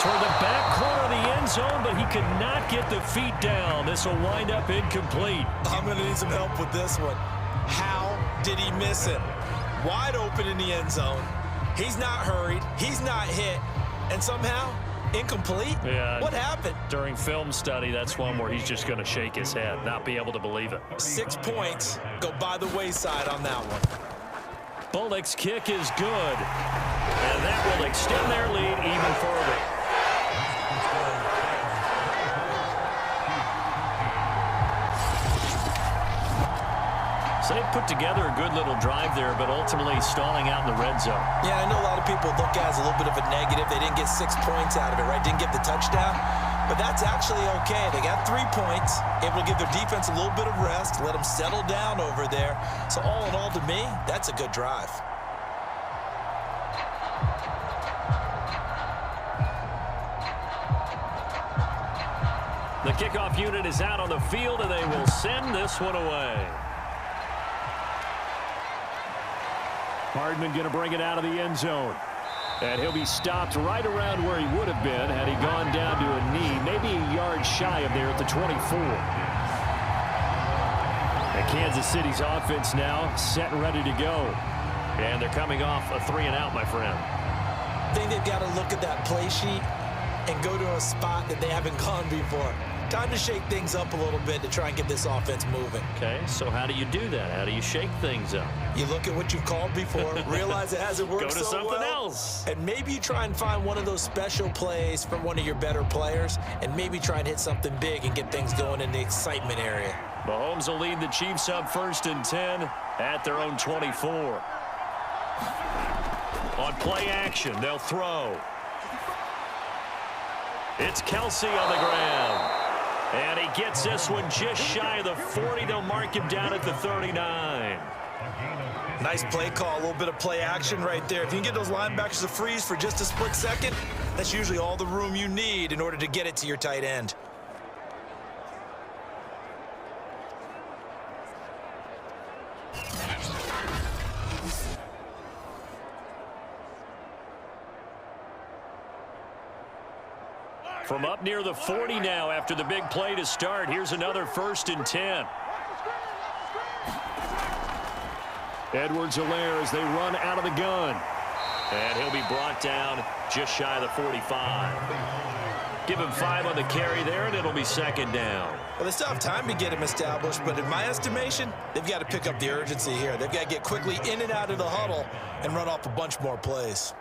Toward the back corner of the end zone, but he could not get the feet down. This will wind up incomplete. I'm going to need some help with this one. How did he miss it? Wide open in the end zone. He's not hurried. He's not hit. And somehow, incomplete? Yeah. What happened? During film study, that's one where he's just going to shake his head, not be able to believe it. 6 points go by the wayside on that one. Bullock's kick is good. And that will extend their lead even further. So they put together a good little drive there, but ultimately stalling out in the red zone. Yeah, I know a lot of people look at it as a little bit of a negative. They didn't get 6 points out of it, right? Didn't get the touchdown. But that's actually okay. They got 3 points, able to give their defense a little bit of rest, let them settle down over there. So all in all, to me, that's a good drive. The kickoff unit is out on the field, and they will send this one away. Hardman going to bring it out of the end zone. And he'll be stopped right around where he would have been had he gone down to a knee, maybe a yard shy of there at the 24. And Kansas City's offense now set and ready to go. And they're coming off a 3-and-out, my friend. I think they've got to look at that play sheet and go to a spot that they haven't gone before. Time to shake things up a little bit to try and get this offense moving. Okay, so how do you do that? How do you shake things up? You look at what you've called before, realize it hasn't worked Go to so something well, else. and maybe you try and find one of those special plays from one of your better players, and maybe try and hit something big and get things going in the excitement area. Mahomes will lead the Chiefs up 1st and 10 at their own 24. On play action, they'll throw. It's Kelsey on the ground. And he gets this one just shy of the 40. They'll mark him down at the 39. Nice play call, a little bit of play action right there. If you can get those linebackers to freeze for just a split second, that's usually all the room you need in order to get it to your tight end. From up near the 40 now after the big play to start. Here's another 1st and 10. Edwards-Helaire as they run out of the gun. And he'll be brought down just shy of the 45. Give him 5 on the carry there, and it'll be 2nd down. Well, they still have time to get him established, but in my estimation, they've got to pick up the urgency here. They've got to get quickly in and out of the huddle and run off a bunch more plays.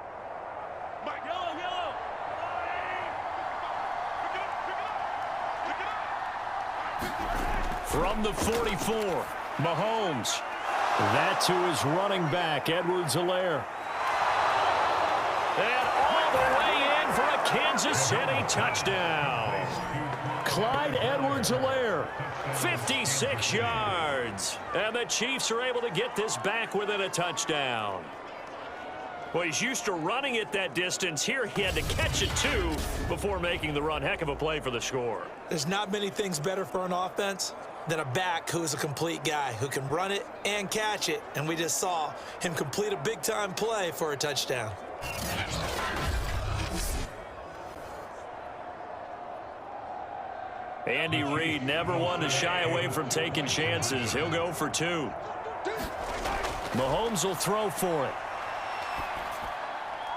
From the 44, Mahomes. That to his running back, Edwards-Helaire. And all the way in for a Kansas City touchdown. Clyde Edwards-Helaire, 56 yards. And the Chiefs are able to get this back within a touchdown. Well, he's used to running it that distance. Here he had to catch it, too, before making the run. Heck of a play for the score. There's not many things better for an offense than a back who is a complete guy who can run it and catch it. And we just saw him complete a big-time play for a touchdown. Andy Reid never one to shy away from taking chances. He'll go for 2. Mahomes will throw for it.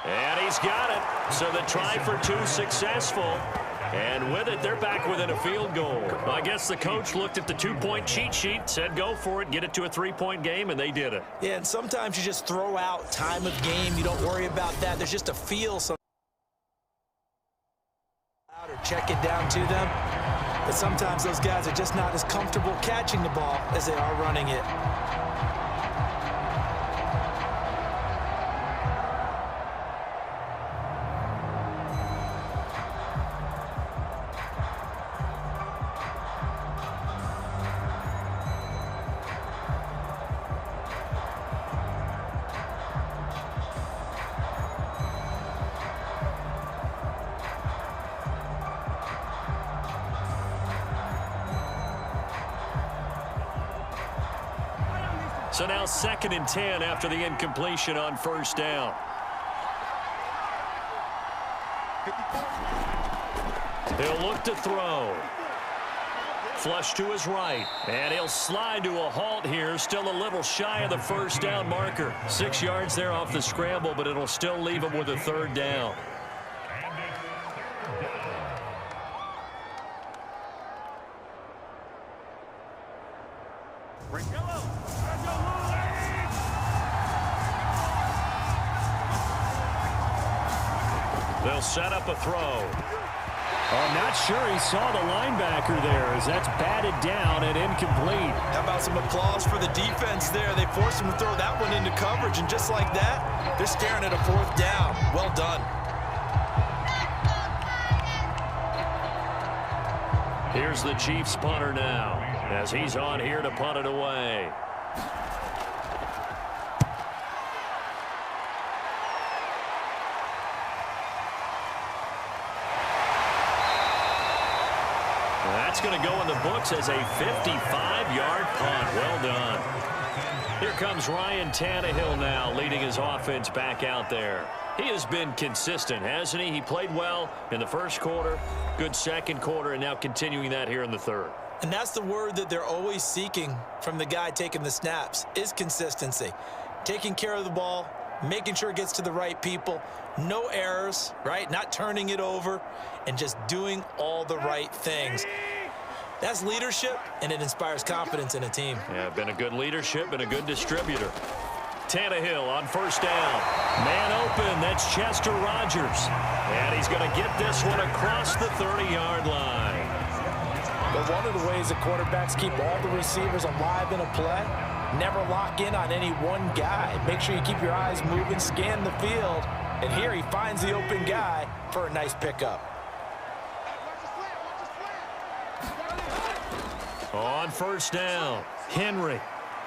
And he's got it. So the try for 2 successful. And with it, they're back within a field goal. I guess the coach looked at the 2-point cheat sheet, said go for it, get it to a 3-point game, and they did it. Yeah, and sometimes you just throw out time of game. You don't worry about that. There's just a feel or check it down to them. But sometimes those guys are just not as comfortable catching the ball as they are running it. So now 2nd and 10 after the incompletion on 1st down. He'll look to throw. Flush to his right. And he'll slide to a halt here. Still a little shy of the 1st down marker. 6 yards there off the scramble, but it'll still leave him with a 3rd down. They'll set up a throw. I'm not sure he saw the linebacker there as that's batted down and incomplete. How about some applause for the defense there? They forced him to throw that one into coverage, and just like that, they're staring at a 4th down. Well done. Here's the Chiefs punter now as he's on here to punt it away. That's going to go in the books as a 55-yard punt. Well done. Here comes Ryan Tannehill now leading his offense back out there. He has been consistent, hasn't he? He played well in the 1st quarter, good 2nd quarter, and now continuing that here in the 3rd. And that's the word that they're always seeking from the guy taking the snaps is consistency. Taking care of the ball, making sure it gets to the right people, no errors, right? Not turning it over, and just doing all the right things. That's leadership, and it inspires confidence in a team. Yeah, been a good leadership, been a good distributor. Tannehill on first down. Man open, that's Chester Rogers. And he's going to get this one across the 30-yard line. But one of the ways that quarterbacks keep all the receivers alive in a play, never lock in on any one guy. Make sure you keep your eyes moving, scan the field, and here he finds the open guy for a nice pickup. On first down, Henry.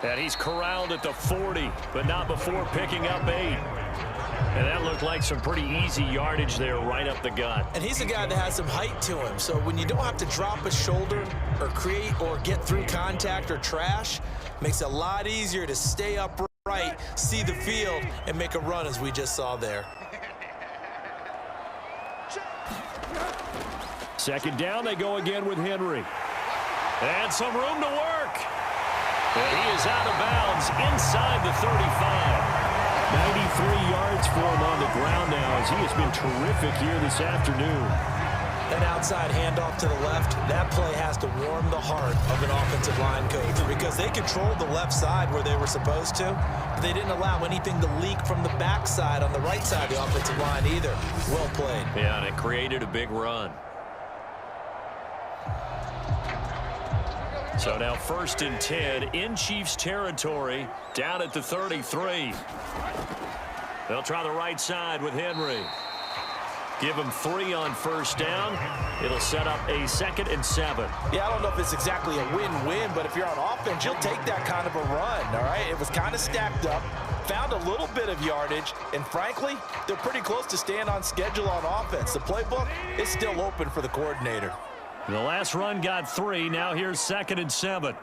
And he's corralled at the 40, but not before picking up 8. And that looked like some pretty easy yardage there right up the gut. And he's a guy that has some height to him, so when you don't have to drop a shoulder or create or get through contact or trash, makes it a lot easier to stay upright, see the field, and make a run as we just saw there. Second down, they go again with Henry. And some room to work. And he is out of bounds inside the 35. 93 yards for him on the ground now as he has been terrific here this afternoon. An outside handoff to the left, that play has to warm the heart of an offensive line coach because they controlled the left side where they were supposed to, but they didn't allow anything to leak from the backside on the right side of the offensive line either. Well played. Yeah, and it created a big run. So now 1st and 10 in Chiefs territory, down at the 33. They'll try the right side with Henry. Give him 3 on first down. It'll set up a 2nd and 7. Yeah, I don't know if it's exactly a win-win, but if you're on offense, you'll take that kind of a run, all right? It was kind of stacked up, found a little bit of yardage, and frankly, they're pretty close to staying on schedule on offense. The playbook is still open for the coordinator. The last run got 3. Now here's 2nd and 7.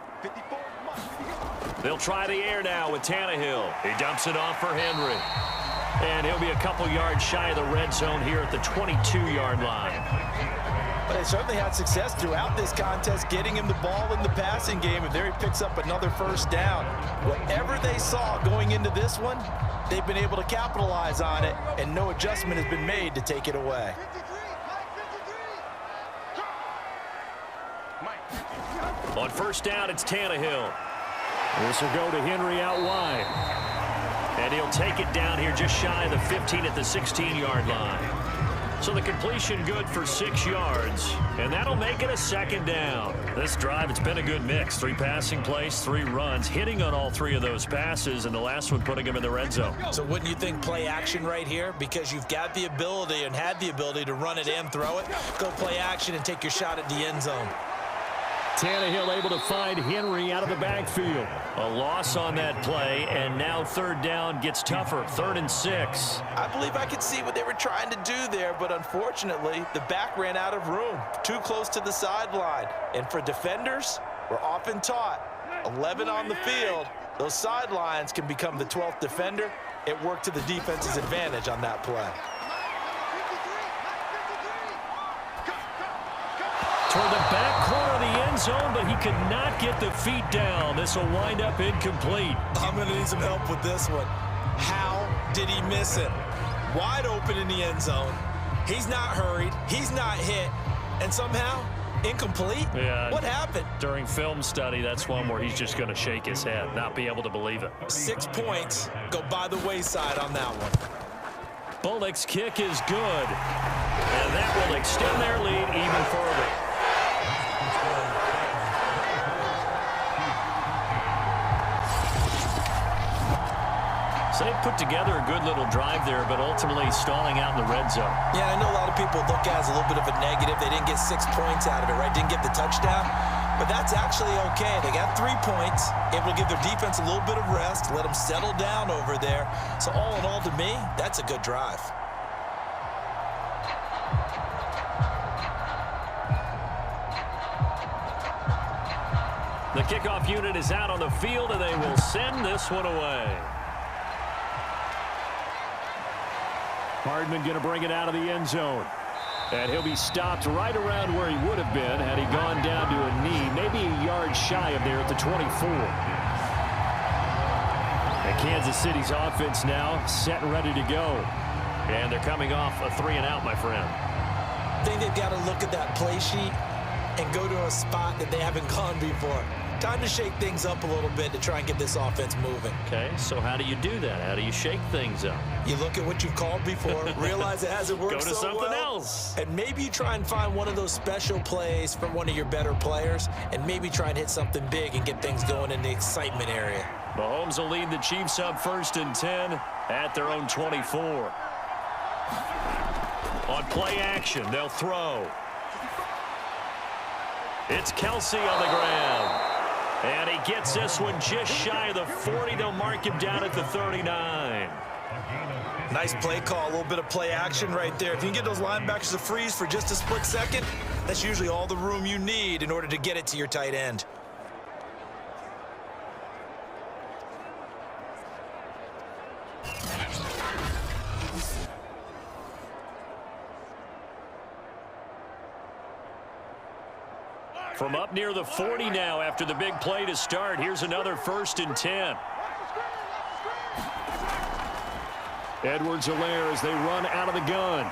They'll try the air now with Tannehill. He dumps it off for Henry. And he'll be a couple yards shy of the red zone here at the 22-yard line. But they certainly had success throughout this contest getting him the ball in the passing game, and there he picks up another first down. Whatever they saw going into this one, they've been able to capitalize on it, and no adjustment has been made to take it away. On first down, it's Tannehill. This will go to Henry out wide. And he'll take it down here just shy of the 15 at the 16-yard line. So the completion good for 6 yards, and that'll make it a 2nd down. This drive, it's been a good mix. 3 passing plays, 3 runs, hitting on all 3 of those passes, and the last one putting him in the red zone. So wouldn't you think play action right here? Because you've got the ability and had the ability to run it and throw it. Go play action and take your shot at the end zone. Tannehill able to find Henry out of the backfield. A loss on that play, and now 3rd down gets tougher. 3rd and 6. I believe I could see what they were trying to do there, but unfortunately, the back ran out of room. Too close to the sideline. And for defenders, we're often taught, 11 on the field, those sidelines can become the 12th defender. It worked to the defense's advantage on that play. Toward the back corner of the end zone, but he could not get the feet down. This will wind up incomplete. I'm going to need some help with this one. How did he miss it? Wide open in the end zone. He's not hurried. He's not hit. And somehow, incomplete? Yeah. What happened? During film study, that's one where he's just going to shake his head, not be able to believe it. 6 points go by the wayside on that one. Bullock's kick is good. And that will extend their lead even further. So they put together a good little drive there, but ultimately stalling out in the red zone. Yeah, I know a lot of people look at it as a little bit of a negative. They didn't get 6 points out of it, right? Didn't get the touchdown. But that's actually okay. They got 3 points, able to give their defense a little bit of rest, let them settle down over there. So all in all, to me, that's a good drive. The kickoff unit is out on the field, and they will send this one away. Hardman going to bring it out of the end zone. And he'll be stopped right around where he would have been had he gone down to a knee, maybe a yard shy of there at the 24. And Kansas City's offense now set and ready to go. And they're coming off a 3-and-out, my friend. I think they've got to look at that play sheet and go to a spot that they haven't gone before. Time to shake things up a little bit to try and get this offense moving. Okay, so how do you do that? How do you shake things up? You look at what you've called before, realize it hasn't worked so well. Go to something else. And maybe you try and find one of those special plays from one of your better players, and maybe try and hit something big and get things going in the excitement area. Mahomes will lead the Chiefs up 1st and 10 at their own 24. On play action, they'll throw. It's Kelsey on the ground. And he gets this one just shy of the 40. They'll mark him down at the 39. Nice play call, a little bit of play action right there. If you can get those linebackers to freeze for just a split second, that's usually all the room you need in order to get it to your tight end. From up near the 40 now after the big play to start. Here's another 1st and 10. Edwards-Helaire as they run out of the gun.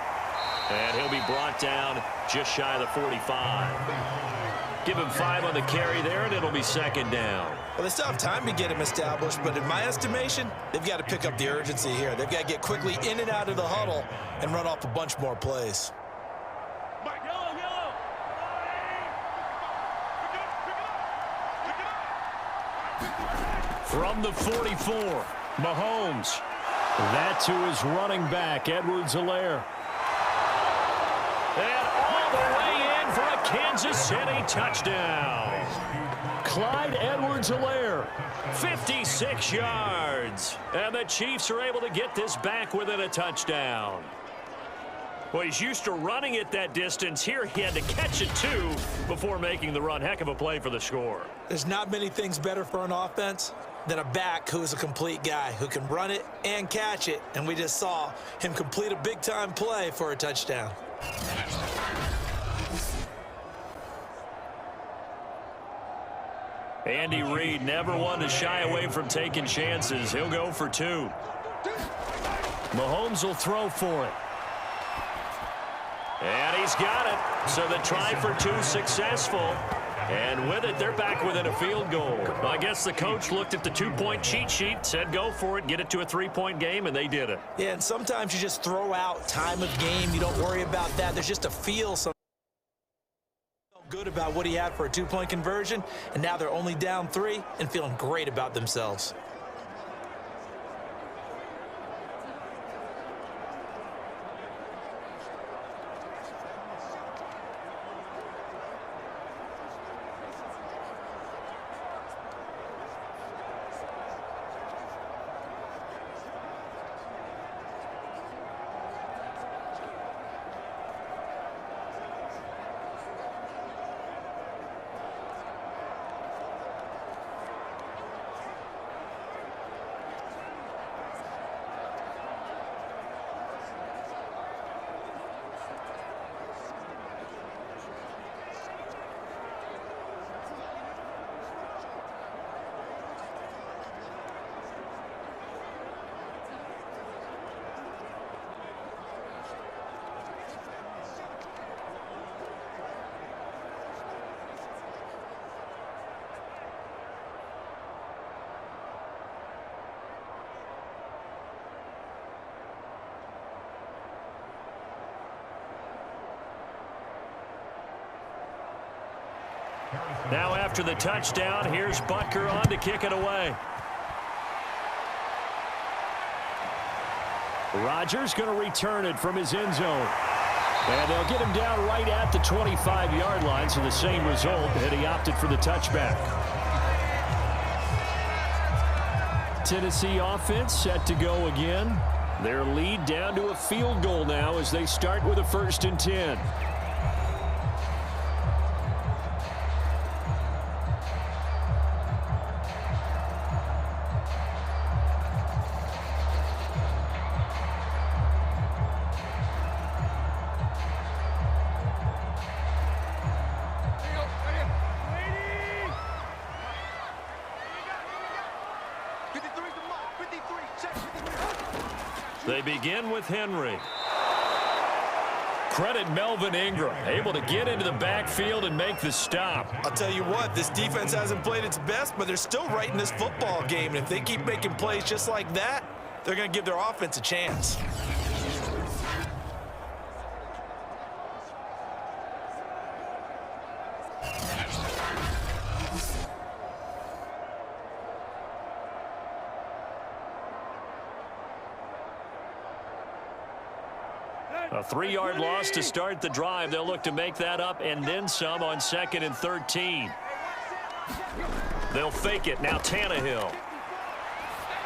And he'll be brought down just shy of the 45. Give him 5 on the carry there, and it'll be 2nd down. Well, they still have time to get him established, but in my estimation, they've got to pick up the urgency here. They've got to get quickly in and out of the huddle and run off a bunch more plays. From the 44, Mahomes. That to his running back, Edwards-Helaire. And all the way in for a Kansas City touchdown. Clyde Edwards-Helaire, 56 yards. And the Chiefs are able to get this back within a touchdown. Well, he's used to running it that distance. Here he had to catch it, too, before making the run. Heck of a play for the score. There's not many things better for an offense than a back who is a complete guy who can run it and catch it. And we just saw him complete a big-time play for a touchdown. Andy Reid never one to shy away from taking chances. He'll go for 2. Mahomes will throw for it. And he's got it. So the try for 2 successful. And with it, they're back within a field goal. Well, I guess the coach looked at the 2-point cheat sheet, said go for it, get it to a 3-point game, and they did it. Yeah, and sometimes you just throw out time of game. You don't worry about that. There's just a feel so good about what he had for a 2-point conversion, and now they're only down 3 and feeling great about themselves. Now after the touchdown, here's Butker on to kick it away. Rodgers going to return it from his end zone. And they'll get him down right at the 25-yard line, so the same result, and he opted for the touchback. Tennessee offense set to go again. Their lead down to a field goal now as they start with a 1st and 10. They begin with Henry. Credit Melvin Ingram, able to get into the backfield and make the stop. I'll tell you what, this defense hasn't played its best, but they're still right in this football game. And if they keep making plays just like that, they're going to give their offense a chance. A 3-yard loss to start the drive. They'll look to make that up and then some on 2nd and 13. They'll fake it. Now Tannehill.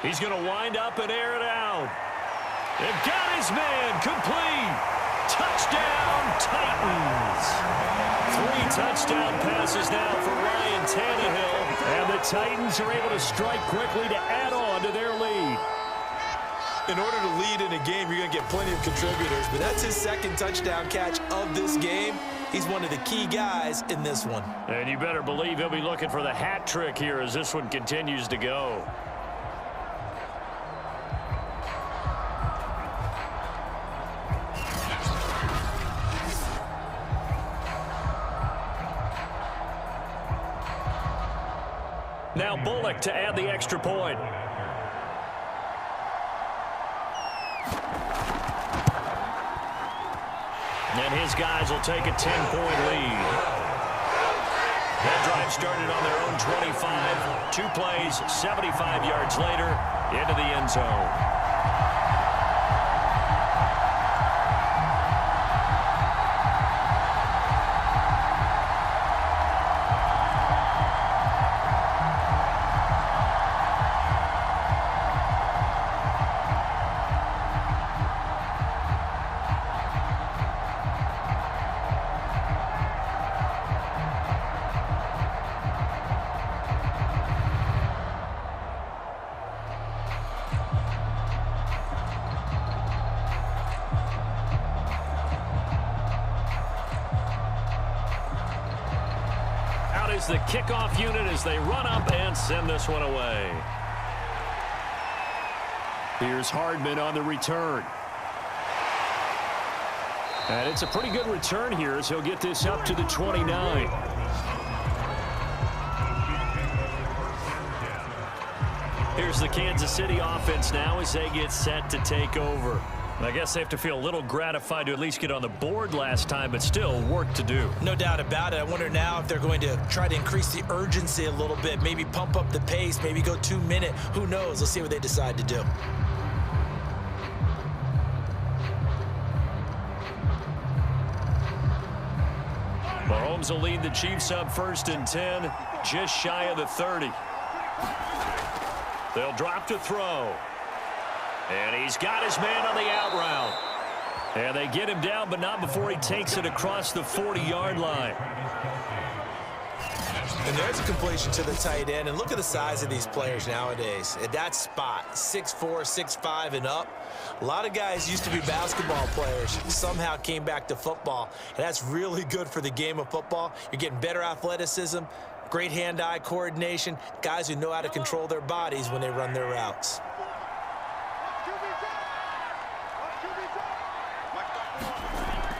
He's going to wind up and air it out. They've got his man. Complete. Touchdown, Titans. 3 touchdown passes now for Ryan Tannehill. And the Titans are able to strike quickly to add on to their lead. In order to lead in a game, you're going to get plenty of contributors, but that's his 2nd touchdown catch of this game. He's one of the key guys in this one. And you better believe he'll be looking for the hat trick here as this one continues to go. Now Bullock to add the extra point. And his guys will take a 10-point lead. That drive started on their own 25. 2 plays, 75 yards later, into the end zone. Is the kickoff unit as they run up and send this one away. Here's Hardman on the return. And it's a pretty good return here as he'll get this up to the 29. Here's the Kansas City offense now as they get set to take over. I guess they have to feel a little gratified to at least get on the board last time, but still work to do. No doubt about it. I wonder now if they're going to try to increase the urgency a little bit, maybe pump up the pace, maybe go 2-minute. Who knows? Let's see what they decide to do. Mahomes will lead the Chiefs up 1st and 10, just shy of the 30. They'll drop to throw. And he's got his man on the out route. And they get him down, but not before he takes it across the 40-yard line. And there's a completion to the tight end. And look at the size of these players nowadays. At that spot, 6'4", 6'5", and up. A lot of guys used to be basketball players, somehow came back to football. And that's really good for the game of football. You're getting better athleticism, great hand-eye coordination, guys who know how to control their bodies when they run their routes.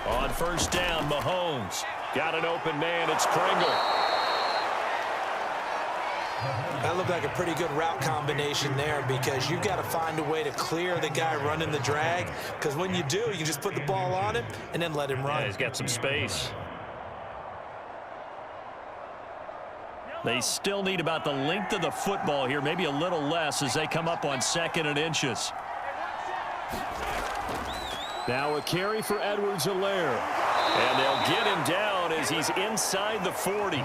On 1st down, Mahomes got an open man. It's Kringle. That looked like a pretty good route combination there because you've got to find a way to clear the guy running the drag, because when you do, you just put the ball on him and then let him run. Yeah, he's got some space. They still need about the length of the football here, maybe a little less as they come up on 2nd and inches. Now a carry for Edwards-Helaire. And they'll get him down as he's inside the 40.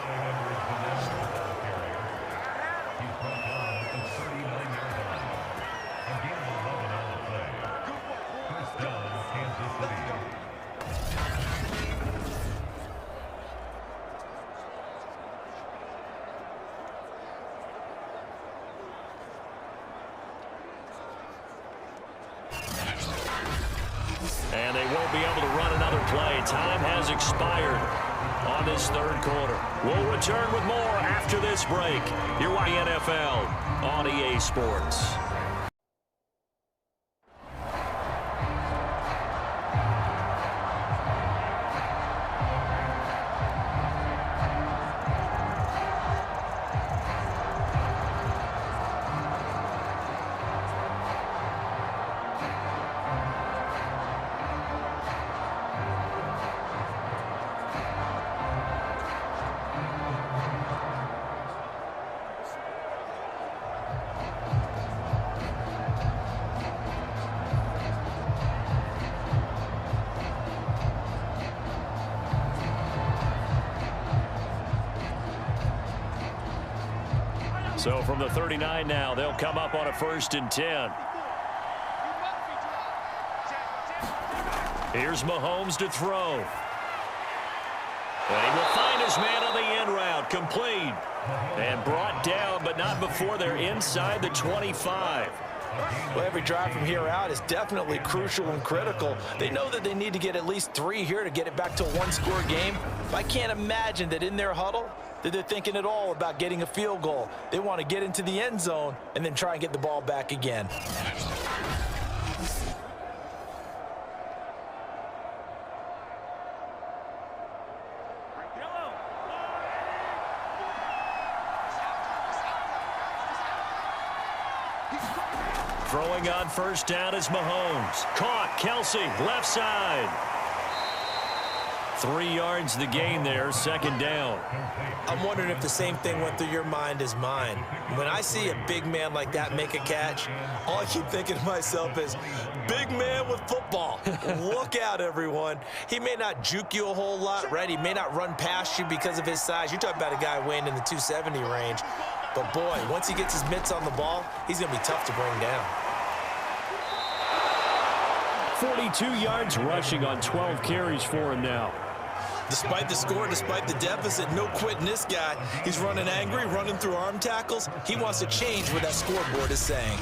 And they won't be able to run another play. Time has expired on this 3rd quarter. We'll return with more after this break. You're watching NFL on EA Sports. So from the 39 now, they'll come up on a 1st and 10. Here's Mahomes to throw. And he will find his man on the end route. Complete. And brought down, but not before they're inside the 25. Well, every drive from here out is definitely crucial and critical. They know that they need to get at least 3 here to get it back to a 1-score game. I can't imagine that in their huddle that they're thinking at all about getting a field goal. They want to get into the end zone and then try and get the ball back again. Throwing on 1st down is Mahomes. Caught. Kelsey, left side. 3 yards the gain there, 2nd down. I'm wondering if the same thing went through your mind as mine. When I see a big man like that make a catch, all I keep thinking to myself is, big man with football. Look out, everyone. He may not juke you a whole lot, right? He may not run past you because of his size. You're talking about a guy weighing in the 270 range. But, boy, once he gets his mitts on the ball, he's going to be tough to bring down. 42 yards rushing on 12 carries for him now. Despite the score, despite the deficit, no quitting this guy. He's running angry, running through arm tackles. He wants to change what that scoreboard is saying.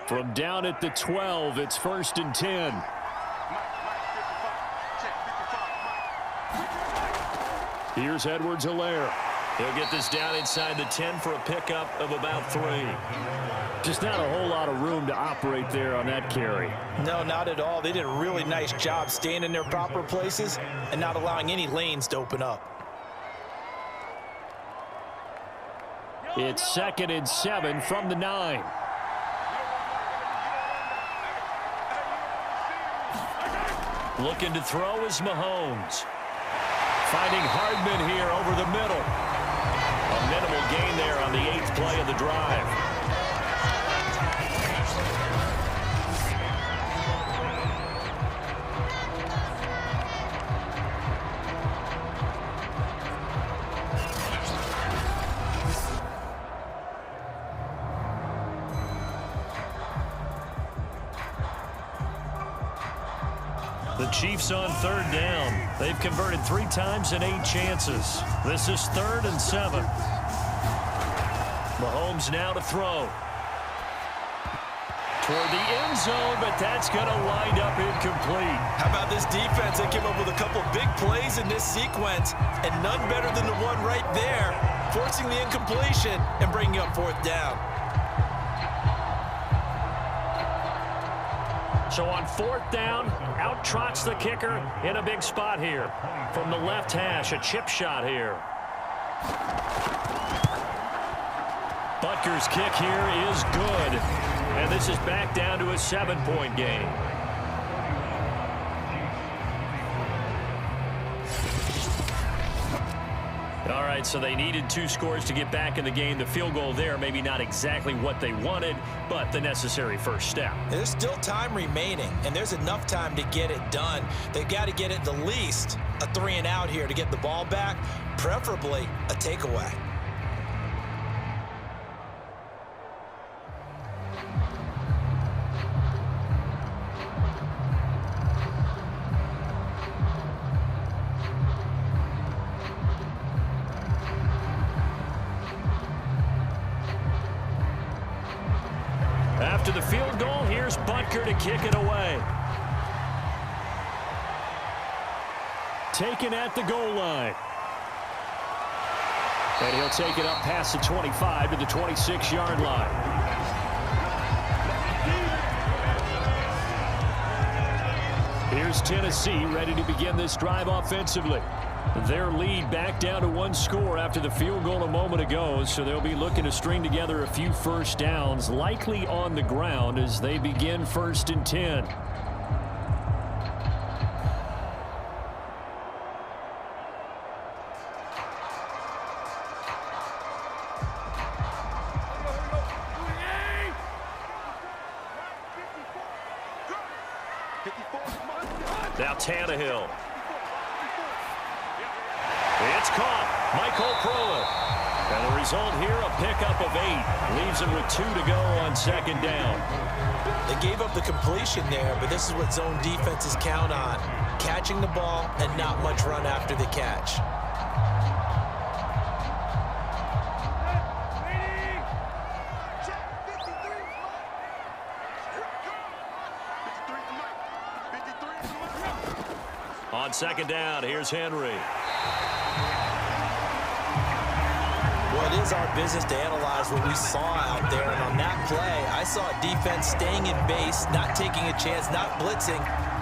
From down at the 12, it's 1st and 10. Here's Edwards-Helaire. He'll get this down inside the 10 for a pickup of about 3. Just not a whole lot of room to operate there on that carry. No, not at all. They did a really nice job staying in their proper places and not allowing any lanes to open up. It's 2nd and 7 from the 9. Looking to throw is Mahomes. Finding Hardman here over the middle. A minimal gain there on the 8th play of the drive. The Chiefs on 3rd down. They've converted 3 times in 8 chances. This is 3rd and 7. Mahomes now to throw. Toward the end zone, but that's going to wind up incomplete. How about this defense? They came up with a couple big plays in this sequence, and none better than the one right there, forcing the incompletion and bringing up 4th down. So on 4th down, out trots the kicker in a big spot here. From the left hash, a chip shot here. Butker's kick here is good. And this is back down to a 7-point game. All right, so they needed 2 scores to get back in the game. The field goal there, maybe not exactly what they wanted, but the necessary first step. There's still time remaining, and there's enough time to get it done. They've got to get at the least a 3 and out here to get the ball back, preferably a takeaway. After the field goal, here's Butker to kick it away. Taken at the goal line. And he'll take it up past the 25 to the 26-yard line. Here's Tennessee ready to begin this drive offensively. Their lead back down to 1 score after the field goal a moment ago, so they'll be looking to string together a few first downs, likely on the ground as they begin 1st and 10. Now Tannehill. It's caught. Michael Pruitt. And the result here, a pickup of 8. Leaves him with 2 to go on second down. They gave up the completion there, but this is what zone defenses count on. Catching the ball and not much run after the catch. On second down, here's Henry. Well, it is our business to analyze what we saw out there, and on that play, I saw a defense staying in base, not taking a chance, not blitzing,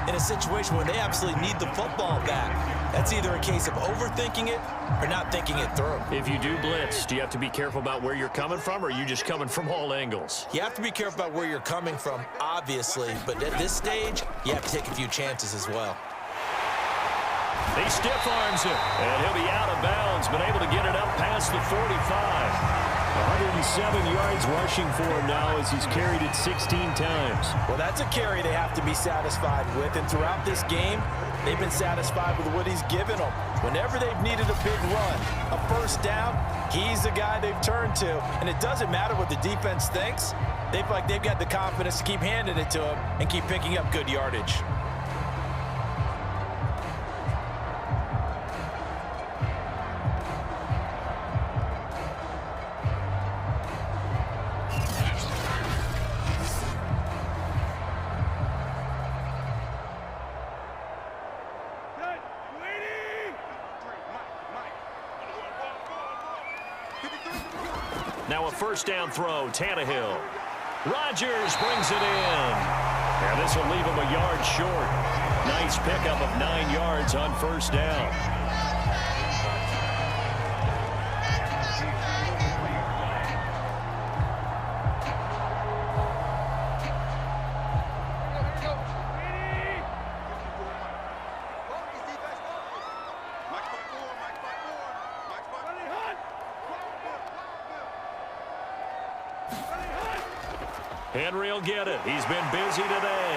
in a situation where they absolutely need the football back. That's either a case of overthinking it or not thinking it through. If you do blitz, do you have to be careful about where you're coming from, or are you just coming from all angles? You have to be careful about where you're coming from, obviously, but at this stage, you have to take a few chances as well. He stiff arms it, and he'll be out of bounds, but able to get it up past the 45. 107 yards rushing for him now as he's carried it 16 times. Well, that's a carry they have to be satisfied with, and throughout this game, they've been satisfied with what he's given them. Whenever they've needed a big run, a first down, he's the guy they've turned to, and it doesn't matter what the defense thinks. They feel like they've got the confidence to keep handing it to him and keep picking up good yardage. Now a first down throw, Tannehill. Rodgers brings it in. And this will leave him a yard short. Nice pickup of 9 yards on first down. Henry will get it. He's been busy today.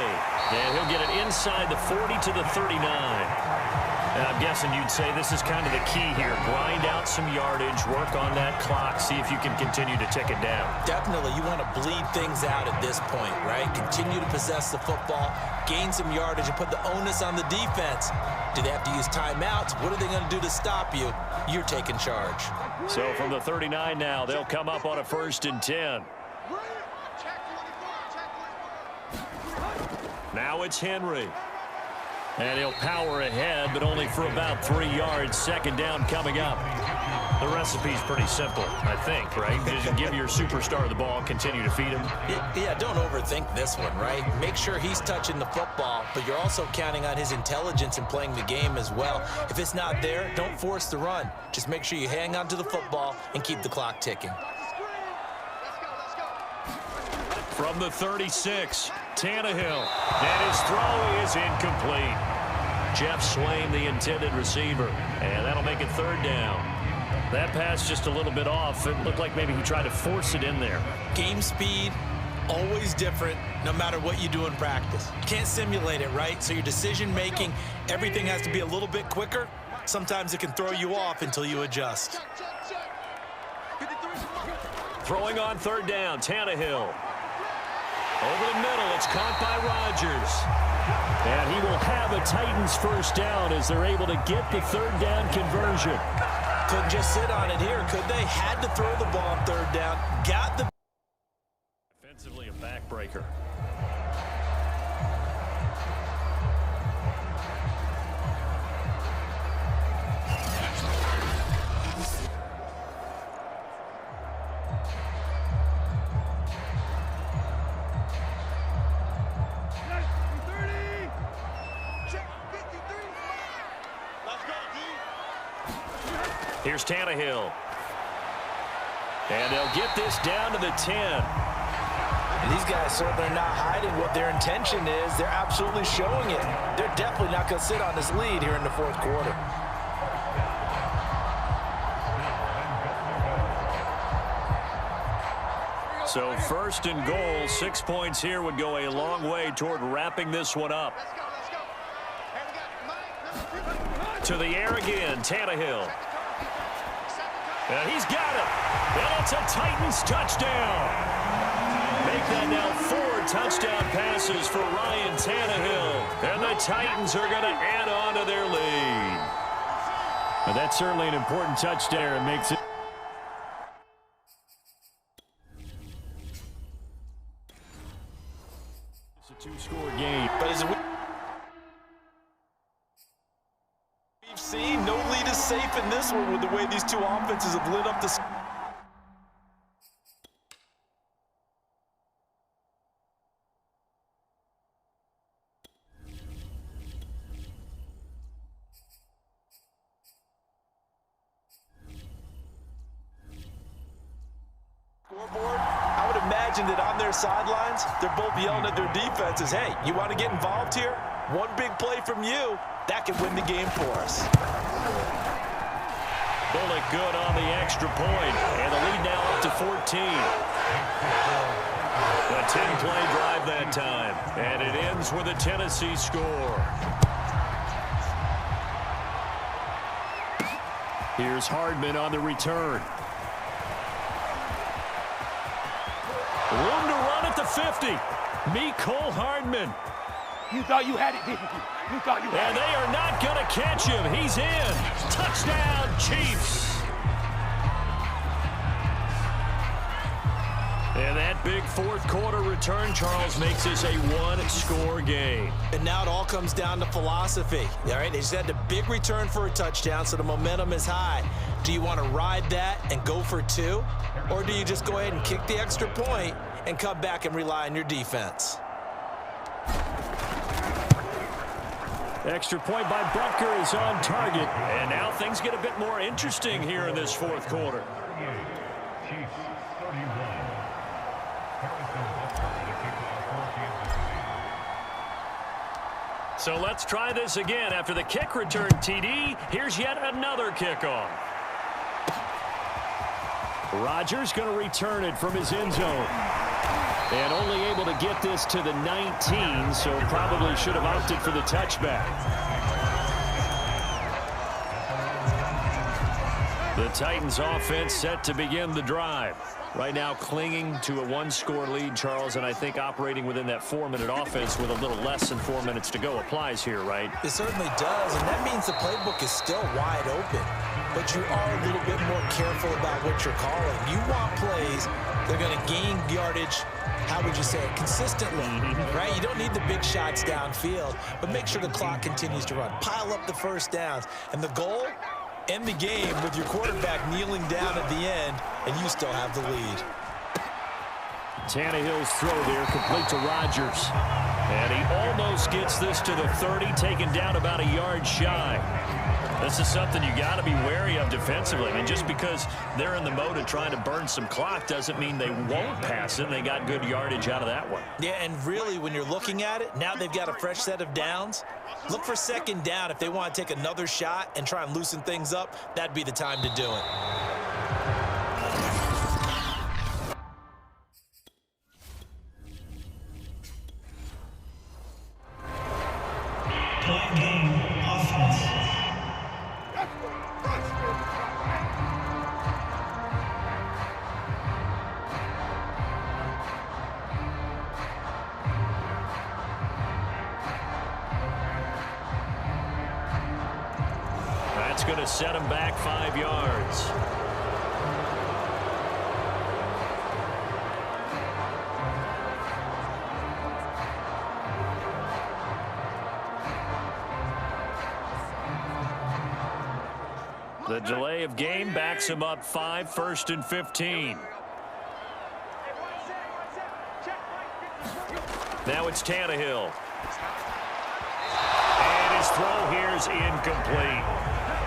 And he'll get it inside the 40 to the 39. And I'm guessing you'd say this is kind of the key here. Grind out some yardage, work on that clock, see if you can continue to tick it down. Definitely, you want to bleed things out at this point, right? Continue to possess the football, gain some yardage, and put the onus on the defense. Do they have to use timeouts? What are they going to do to stop you? You're taking charge. So from the 39 now, they'll come up on a 1st and 10. Now it's Henry. And he'll power ahead, but only for about 3 yards. Second down coming up. The recipe's pretty simple, I think, right? Just give your superstar the ball, continue to feed him. Yeah, don't overthink this one, right? Make sure he's touching the football, but you're also counting on his intelligence in playing the game as well. If it's not there, don't force the run. Just make sure you hang on to the football and keep the clock ticking. From the 36, Tannehill. And his throw is incomplete. Jeff Swain, the intended receiver. And that'll make it 3rd down. That pass just a little bit off. It looked like maybe he tried to force it in there. Game speed, always different, no matter what you do in practice. Can't simulate it, right? So your decision-making, everything has to be a little bit quicker. Sometimes it can throw you off until you adjust. Throwing on 3rd down, Tannehill. Over the middle, it's caught by Rodgers. And he will have a Titans first down as they're able to get the 3rd down conversion. Couldn't just sit on it here, could they? Had to throw the ball on 3rd down. Got the... Offensively, a backbreaker. Here's Tannehill. And they'll get this down to the 10. And these guys certainly are not hiding what their intention is. They're absolutely showing it. They're definitely not going to sit on this lead here in the 4th quarter. So 1st and goal, 6 points here would go a long way toward wrapping this one up. To the air again, Tannehill. And he's got it. And it's a Titans touchdown. Make that now 4 touchdown passes for Ryan Tannehill. And the Titans are going to add on to their lead. But that's certainly an important touchdown. It makes it. It's a 2-score game. But as we've seen, no lead is safe in this one with the way these two offenses have lit up the scoreboard. I would imagine that on their sidelines, they're both yelling at their defenses, hey, you want to get involved here? One big play from you, that could win the game for us. Bullock good on the extra point, and the lead now up to 14. A 10-play drive that time, and it ends with a Tennessee score. Here's Hardman on the return. Room to run at the 50. Mecole Hardman. You thought you had it, didn't you? You thought you had And they are not going to catch him. He's in. Touchdown, Chiefs. And that big fourth-quarter return, Charles, makes this a 1-score game. And now it all comes down to philosophy. All right, they just had a big return for a touchdown, so the momentum is high. Do you want to ride that and go for 2? Or do you just go ahead and kick the extra point and come back and rely on your defense? Extra point by Butker is on target. And now things get a bit more interesting here in this fourth quarter. So let's try this again. After the kick return TD, here's yet another kickoff. Rodgers going to return it from his end zone. And only able to get this to the 19, so probably should have opted for the touchback. The Titans offense set to begin the drive. Right now clinging to a 1-score lead, Charles, and I think operating within that 4-minute offense with a little less than 4 minutes to go applies here, right? It certainly does, and that means the playbook is still wide open. But you are a little bit more careful about what you're calling. You want plays that are going to gain yardage, how would you say it, consistently, right? You don't need the big shots downfield, but make sure the clock continues to run. Pile up the first downs. And the goal? End the game with your quarterback kneeling down at the end, and you still have the lead. Tannehill's throw there, complete to Rodgers. And he almost gets this to the 30, taken down about a yard shy. This is something you got to be wary of defensively. I mean, just because they're in the mode of trying to burn some clock doesn't mean they won't pass it. They got good yardage out of that one. Yeah, and really, when you're looking at it, now they've got a fresh set of downs. Look for second down. If they want to take another shot and try and loosen things up, that'd be the time to do it. That's going to set him back 5 yards. The delay of game backs him up 5, 1st and 15. Now it's Tannehill. And his throw here's incomplete.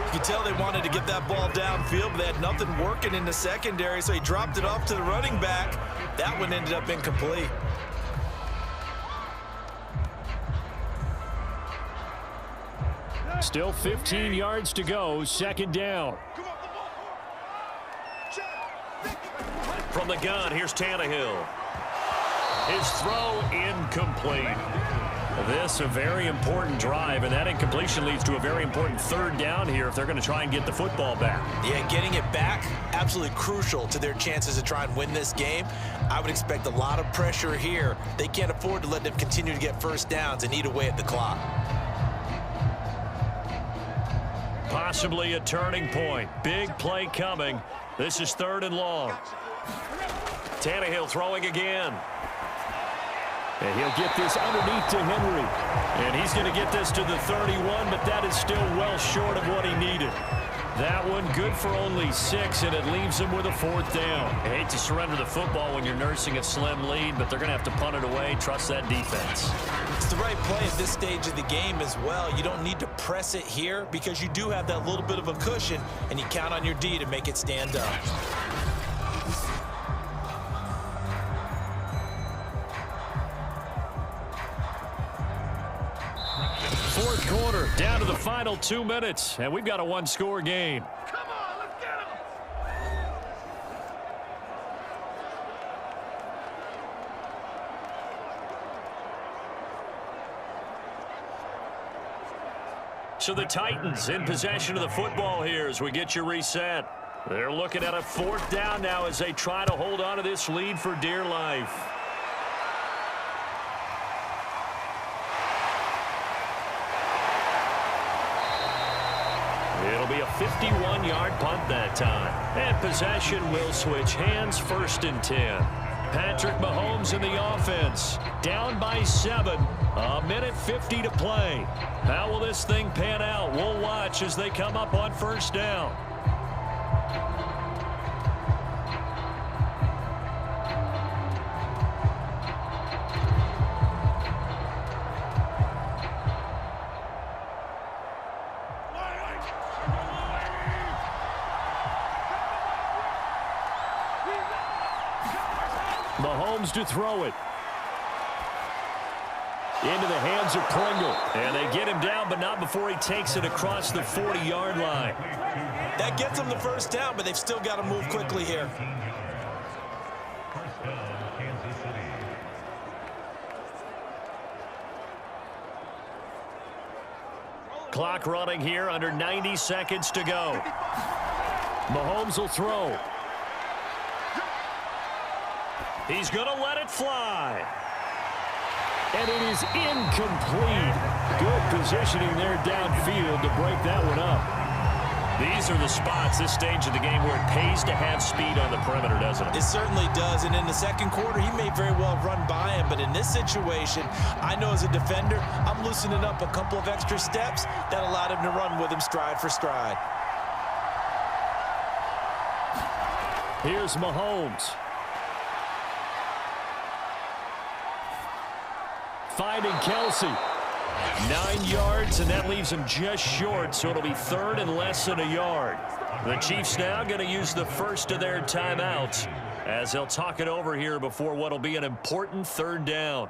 You can tell they wanted to get that ball downfield, but they had nothing working in the secondary, so he dropped it off to the running back. That one ended up incomplete. Still 15 yards to go, second down. From the gun, here's Tannehill. His throw incomplete. This a very important drive, and that incompletion leads to a very important third down here if they're going to try and get the football back. Yeah, getting it back, absolutely crucial to their chances to try and win this game. I would expect a lot of pressure here. They can't afford to let them continue to get first downs and eat away at the clock. Possibly a turning point. Big play coming. This is 3rd and long. Tannehill throwing again. And he'll get this underneath to Henry. And he's going to get this to the 31, but that is still well short of what he needed. That one good for only 6, and it leaves him with a 4th down. I hate to surrender the football when you're nursing a slim lead, but they're going to have to punt it away. Trust that defense. It's the right play at this stage of the game as well. You don't need to press it here because you do have that little bit of a cushion, and you count on your D to make it stand up. Fourth quarter, down to the final 2 minutes, and we've got a one-score game. Come on, let's get him. So the Titans in possession of the football here as we get you reset. They're looking at a 4th down now as they try to hold on to this lead for dear life. It'll be a 51-yard punt that time. And possession will switch hands, 1st and 10. Patrick Mahomes in the offense. Down by 7. A minute 50 to play. How will this thing pan out? We'll watch as they come up on 1st down. Mahomes to throw it. Into the hands of Pringle. And they get him down, but not before he takes it across the 40-yard line. That gets them the 1st down, but they've still got to move quickly here. Clock running here, under 90 seconds to go. Mahomes will throw. He's going to let it fly. And it is incomplete. Good positioning there downfield to break that one up. These are the spots, this stage of the game, where it pays to have speed on the perimeter, doesn't it? It certainly does, and in the 2nd quarter, he may very well run by him, but in this situation, I know as a defender, I'm loosening up a couple of extra steps that allowed him to run with him stride for stride. Here's Mahomes. Finding Kelsey. 9 yards, and that leaves him just short, so it'll be 3rd and less than a yard. The Chiefs now going to use the first of their timeouts as they'll talk it over here before what will be an important 3rd down.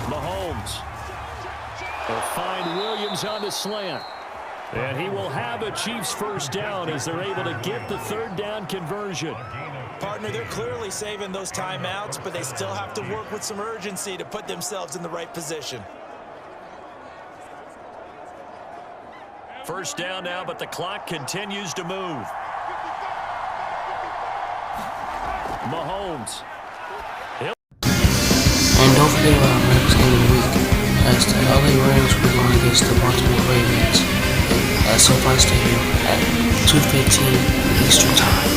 Mahomes will find Williams on the slant. And he will have a Chiefs 1st down as they're able to get the 3rd down conversion. Partner, they're clearly saving those timeouts, but they still have to work with some urgency to put themselves in the right position. 1st down now, but the clock continues to move. Mahomes. And don't forget about our next game of the week, as the LA Rams will be going against the Baltimore Ravens at SoFi Stadium at 2:15 Eastern Time.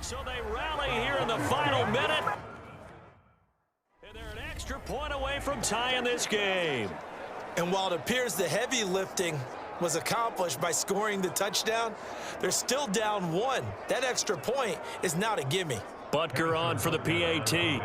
So they rally here in the final minute. And they're an extra point away from tying this game. And while it appears the heavy lifting was accomplished by scoring the touchdown. They're still down 1. That extra point is not a gimme. Butker on for the PAT.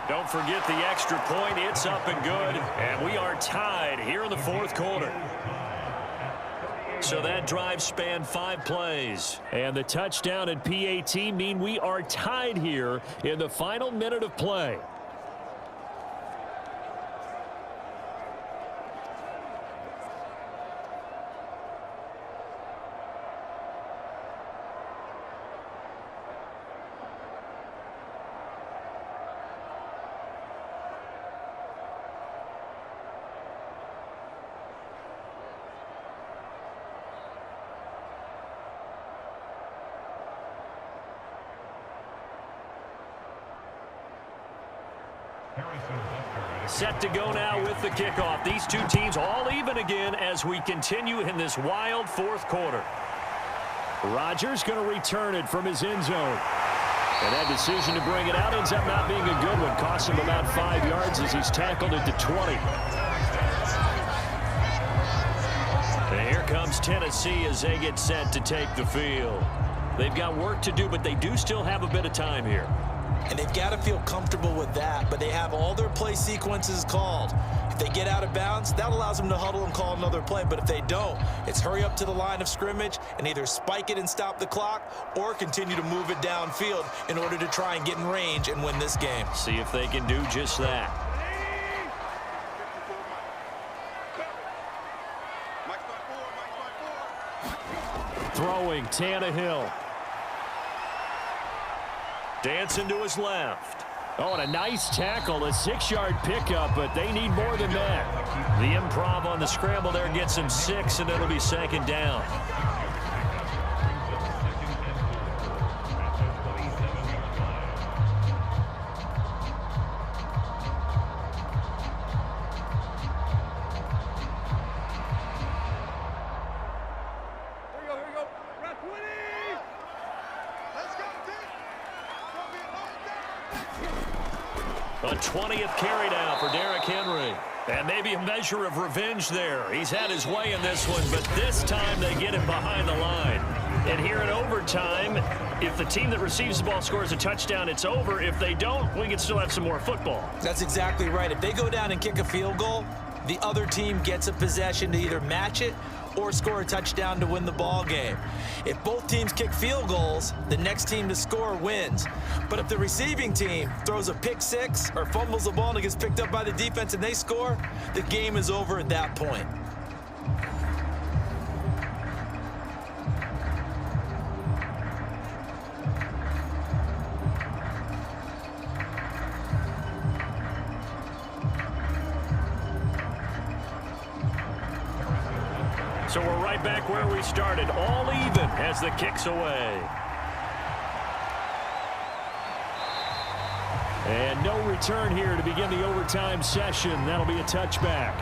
Don't forget the extra point. It's up and good. And we are tied here in the fourth quarter. So that drive spanned 5 plays. And the touchdown and PAT mean we are tied here in the final minute of play. Set to go now with the kickoff. These two teams all even again as we continue in this wild fourth quarter. Rodgers going to return it from his end zone. And that decision to bring it out ends up not being a good one. Costs him about 5 yards as he's tackled at the 20. And here comes Tennessee as they get set to take the field. They've got work to do, but they do still have a bit of time here. And they've got to feel comfortable with that, but they have all their play sequences called. If they get out of bounds, that allows them to huddle and call another play. But if they don't, it's hurry up to the line of scrimmage and either spike it and stop the clock or continue to move it downfield in order to try and get in range and win this game. See if they can do just that. Throwing Tannehill. Dancing to his left. Oh, and a nice tackle, a 6-yard pickup, but they need more than that. The improv on the scramble there gets him 6, and it'll be second down. A 20th carry now for Derrick Henry. And maybe a measure of revenge there. He's had his way in this one, but this time they get him behind the line. And here in overtime, if the team that receives the ball scores a touchdown, it's over. If they don't, we can still have some more football. That's exactly right. If they go down and kick a field goal, the other team gets a possession to either match it or score a touchdown to win the ball game. If both teams kick field goals, the next team to score wins. But if the receiving team throws a pick six or fumbles the ball and it gets picked up by the defense and they score, the game is over at that point. So we're right back where we started, all even as the kick's away. And no return here to begin the overtime session. That'll be a touchback.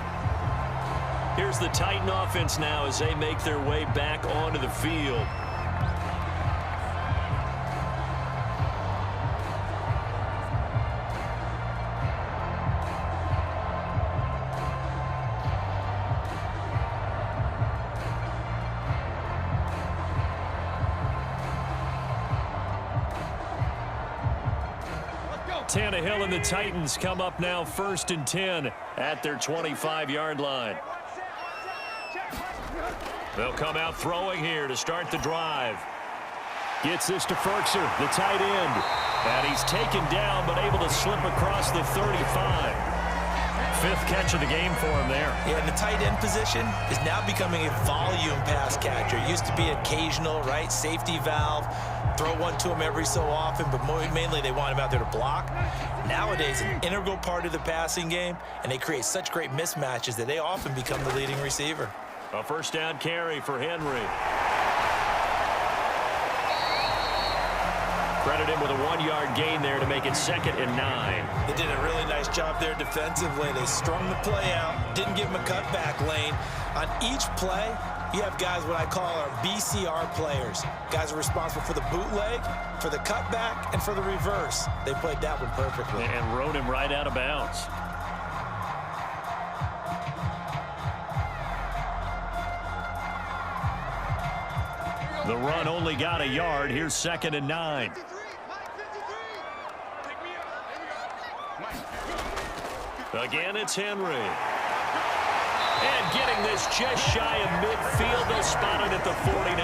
Here's the Titan offense now as they make their way back onto the field. Tannehill and the Titans come up now 1st and 10 at their 25-yard line. They'll come out throwing here to start the drive. Gets this to Ferkser, the tight end. And he's taken down but able to slip across the 35. 5th catch of the game for him there. Yeah, and the tight end position is now becoming a volume pass catcher. It used to be occasional, right? Safety valve. Throw one to him every so often, but mainly they want him out there to block. Nowadays, an integral part of the passing game, and they create such great mismatches that they often become the leading receiver. A 1st down carry for Henry. Credit him with a 1-yard gain there to make it 2nd and 9. They did a really nice job there defensively. They strung the play out, didn't give him a cutback lane. On each play, you have guys what I call our BCR players. Guys are responsible for the bootleg, for the cutback, and for the reverse. They played that one perfectly. And rode him right out of bounds. The run only got a yard. Here's 2nd and 9. Again, it's Henry. And getting this just shy of midfield. They'll spot it at the 49.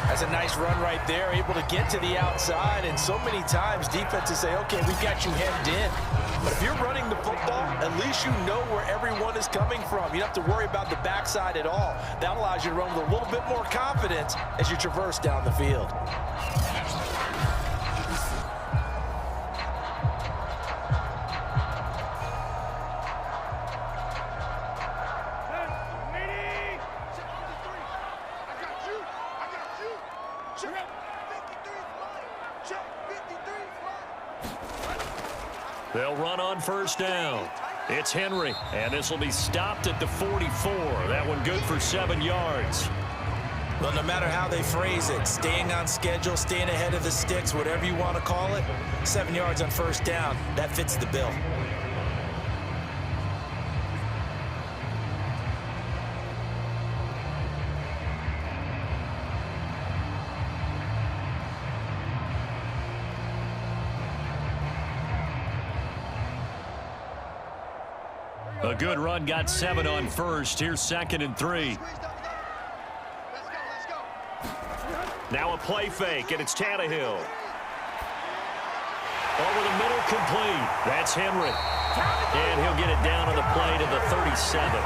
That's a nice run right there, able to get to the outside. And so many times defenses say, okay, we've got you hemmed in. But if you're running the football, at least you know where everyone is coming from. You don't have to worry about the backside at all. That allows you to run with a little bit more confidence as you traverse down the field. They'll run on 1st down. It's Henry, and this will be stopped at the 44. That one good for 7 yards. Well, no matter how they phrase it, staying on schedule, staying ahead of the sticks, whatever you want to call it, 7 yards on 1st down, that fits the bill. A good run got 7 on 1st. Here's 2nd and 3. Now a play fake, and it's Tannehill. Over the middle, complete. That's Henry. And he'll get it down on the play to the 37.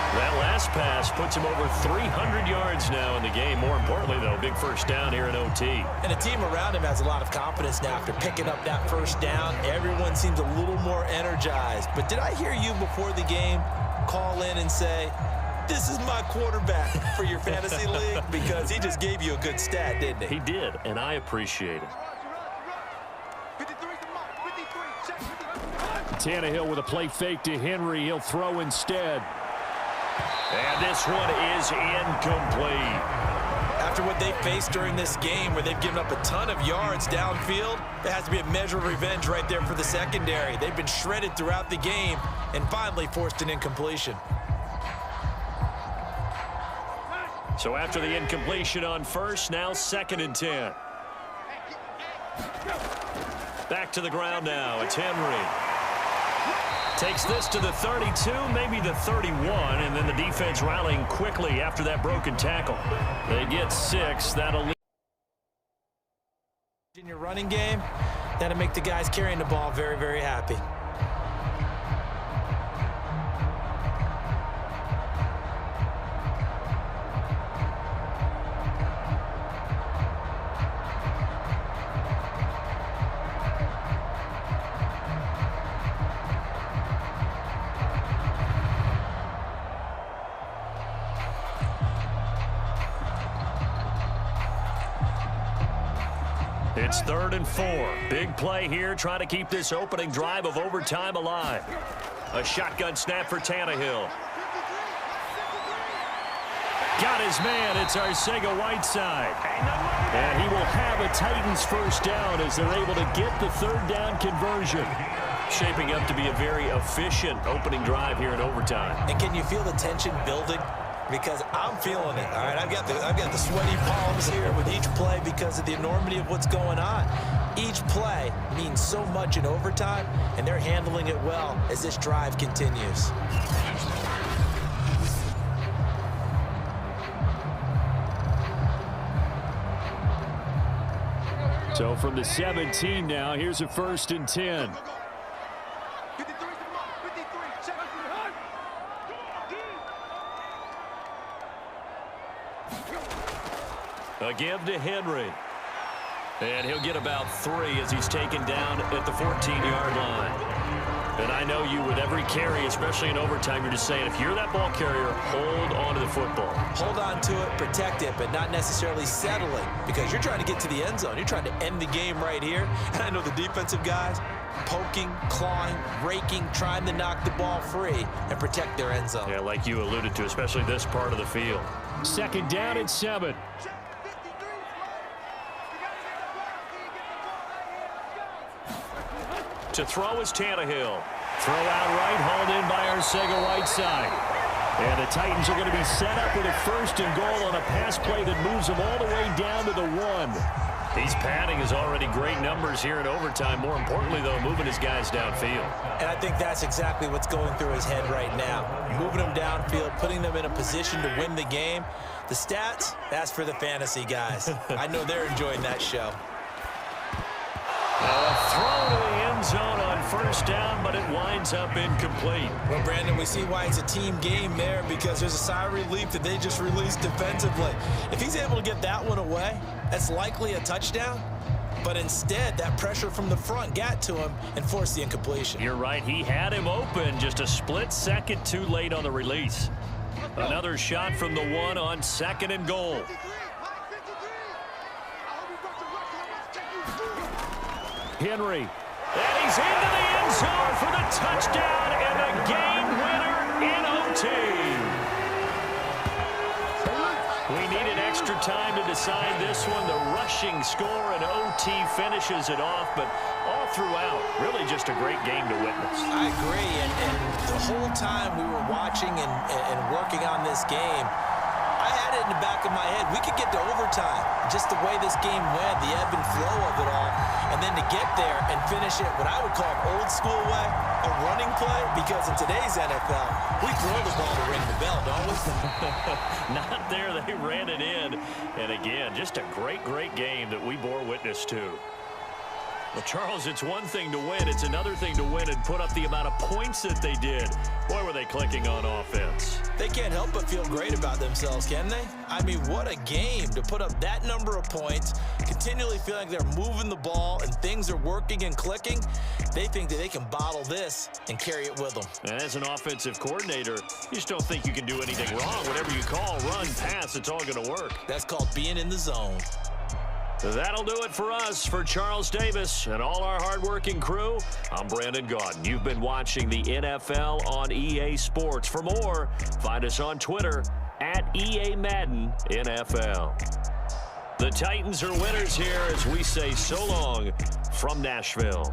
That last pass puts him over 300 yards now in the game. More importantly, though, big 1st down here in OT. And the team around him has a lot of confidence now after picking up that 1st down. Everyone seems a little more energized. But did I hear you before the game call in and say, this is my quarterback for your fantasy league? Because he just gave you a good stat, didn't he? He did, and I appreciate it. Tannehill with a play fake to Henry. He'll throw instead. And this one is incomplete. After what they faced during this game where they've given up a ton of yards downfield, there has to be a measure of revenge right there for the secondary. They've been shredded throughout the game and finally forced an incompletion. So after the incompletion on 1st, now 2nd and 10. Back to the ground now. It's Henry. Takes this to the 32, maybe the 31, and then the defense rallying quickly after that broken tackle. They get 6. That'll lead. In your running game, that'll make the guys carrying the ball very, very happy. It's 3rd and 4. Big play here, trying to keep this opening drive of overtime alive. A shotgun snap for Tannehill. Got his man. It's Arcega-Whiteside. And he will have a Titans first down as they're able to get the 3rd down conversion. Shaping up to be a very efficient opening drive here in overtime. And can you feel the tension building? Because I'm feeling it. All right, I've got the sweaty palms here with each play because of the enormity of what's going on. Each play means so much in overtime, and they're handling it well as this drive continues. So from the 17 now, here's a 1st and 10. A give to Henry. And he'll get about 3 as he's taken down at the 14-yard line. And I know you with every carry, especially in overtime, you're just saying if you're that ball carrier, hold on to the football. Hold on to it, protect it, but not necessarily settling because you're trying to get to the end zone. You're trying to end the game right here. And I know the defensive guys poking, clawing, raking, trying to knock the ball free and protect their end zone. Yeah, like you alluded to, especially this part of the field. 2nd down and 7. To throw is Tannehill. Throw out right, hauled in by Arcega-Whiteside. And the Titans are going to be set up with a 1st and goal on a pass play that moves them all the way down to the 1. He's padding his already great numbers here in overtime. More importantly, though, moving his guys downfield. And I think that's exactly what's going through his head right now. Moving them downfield, putting them in a position to win the game. The stats, that's for the fantasy guys. I know they're enjoying that show. Throw to the end zone on 1st down, but it winds up incomplete. Well, Brandon, we see why it's a team game there because there's a sigh of relief that they just released defensively. If he's able to get that one away, that's likely a touchdown. But instead, that pressure from the front got to him and forced the incompletion. You're right. He had him open, just a split second too late on the release. Another shot from the 1 on 2nd and goal. Henry. And he's into the end zone for the touchdown and the game winner in OT. We needed extra time to decide this one. The rushing score and OT finishes it off, but all throughout, really just a great game to witness. I agree, and the whole time we were watching and working on this game, I had it in the back of my head. We could get to overtime. Just the way this game went, the ebb and flow of it all. And then to get there and finish it what I would call an old school way, a running play, because in today's NFL, we throw the ball to ring the bell, don't we? Not there. They ran it in. And again, just a great, great game that we bore witness to. Well, Charles, it's one thing to win. It's another thing to win and put up the amount of points that they did. Boy, were they clicking on offense. They can't help but feel great about themselves, can they? I mean, what a game to put up that number of points, continually feeling like they're moving the ball and things are working and clicking. They think that they can bottle this and carry it with them. And as an offensive coordinator, you just don't think you can do anything wrong. Whatever you call, run, pass, it's all going to work. That's called being in the zone. That'll do it for us. For Charles Davis and all our hardworking crew, I'm Brandon Gaudin. You've been watching the NFL on EA Sports. For more, find us on Twitter at EA Madden NFL. The Titans are winners here as we say so long from Nashville.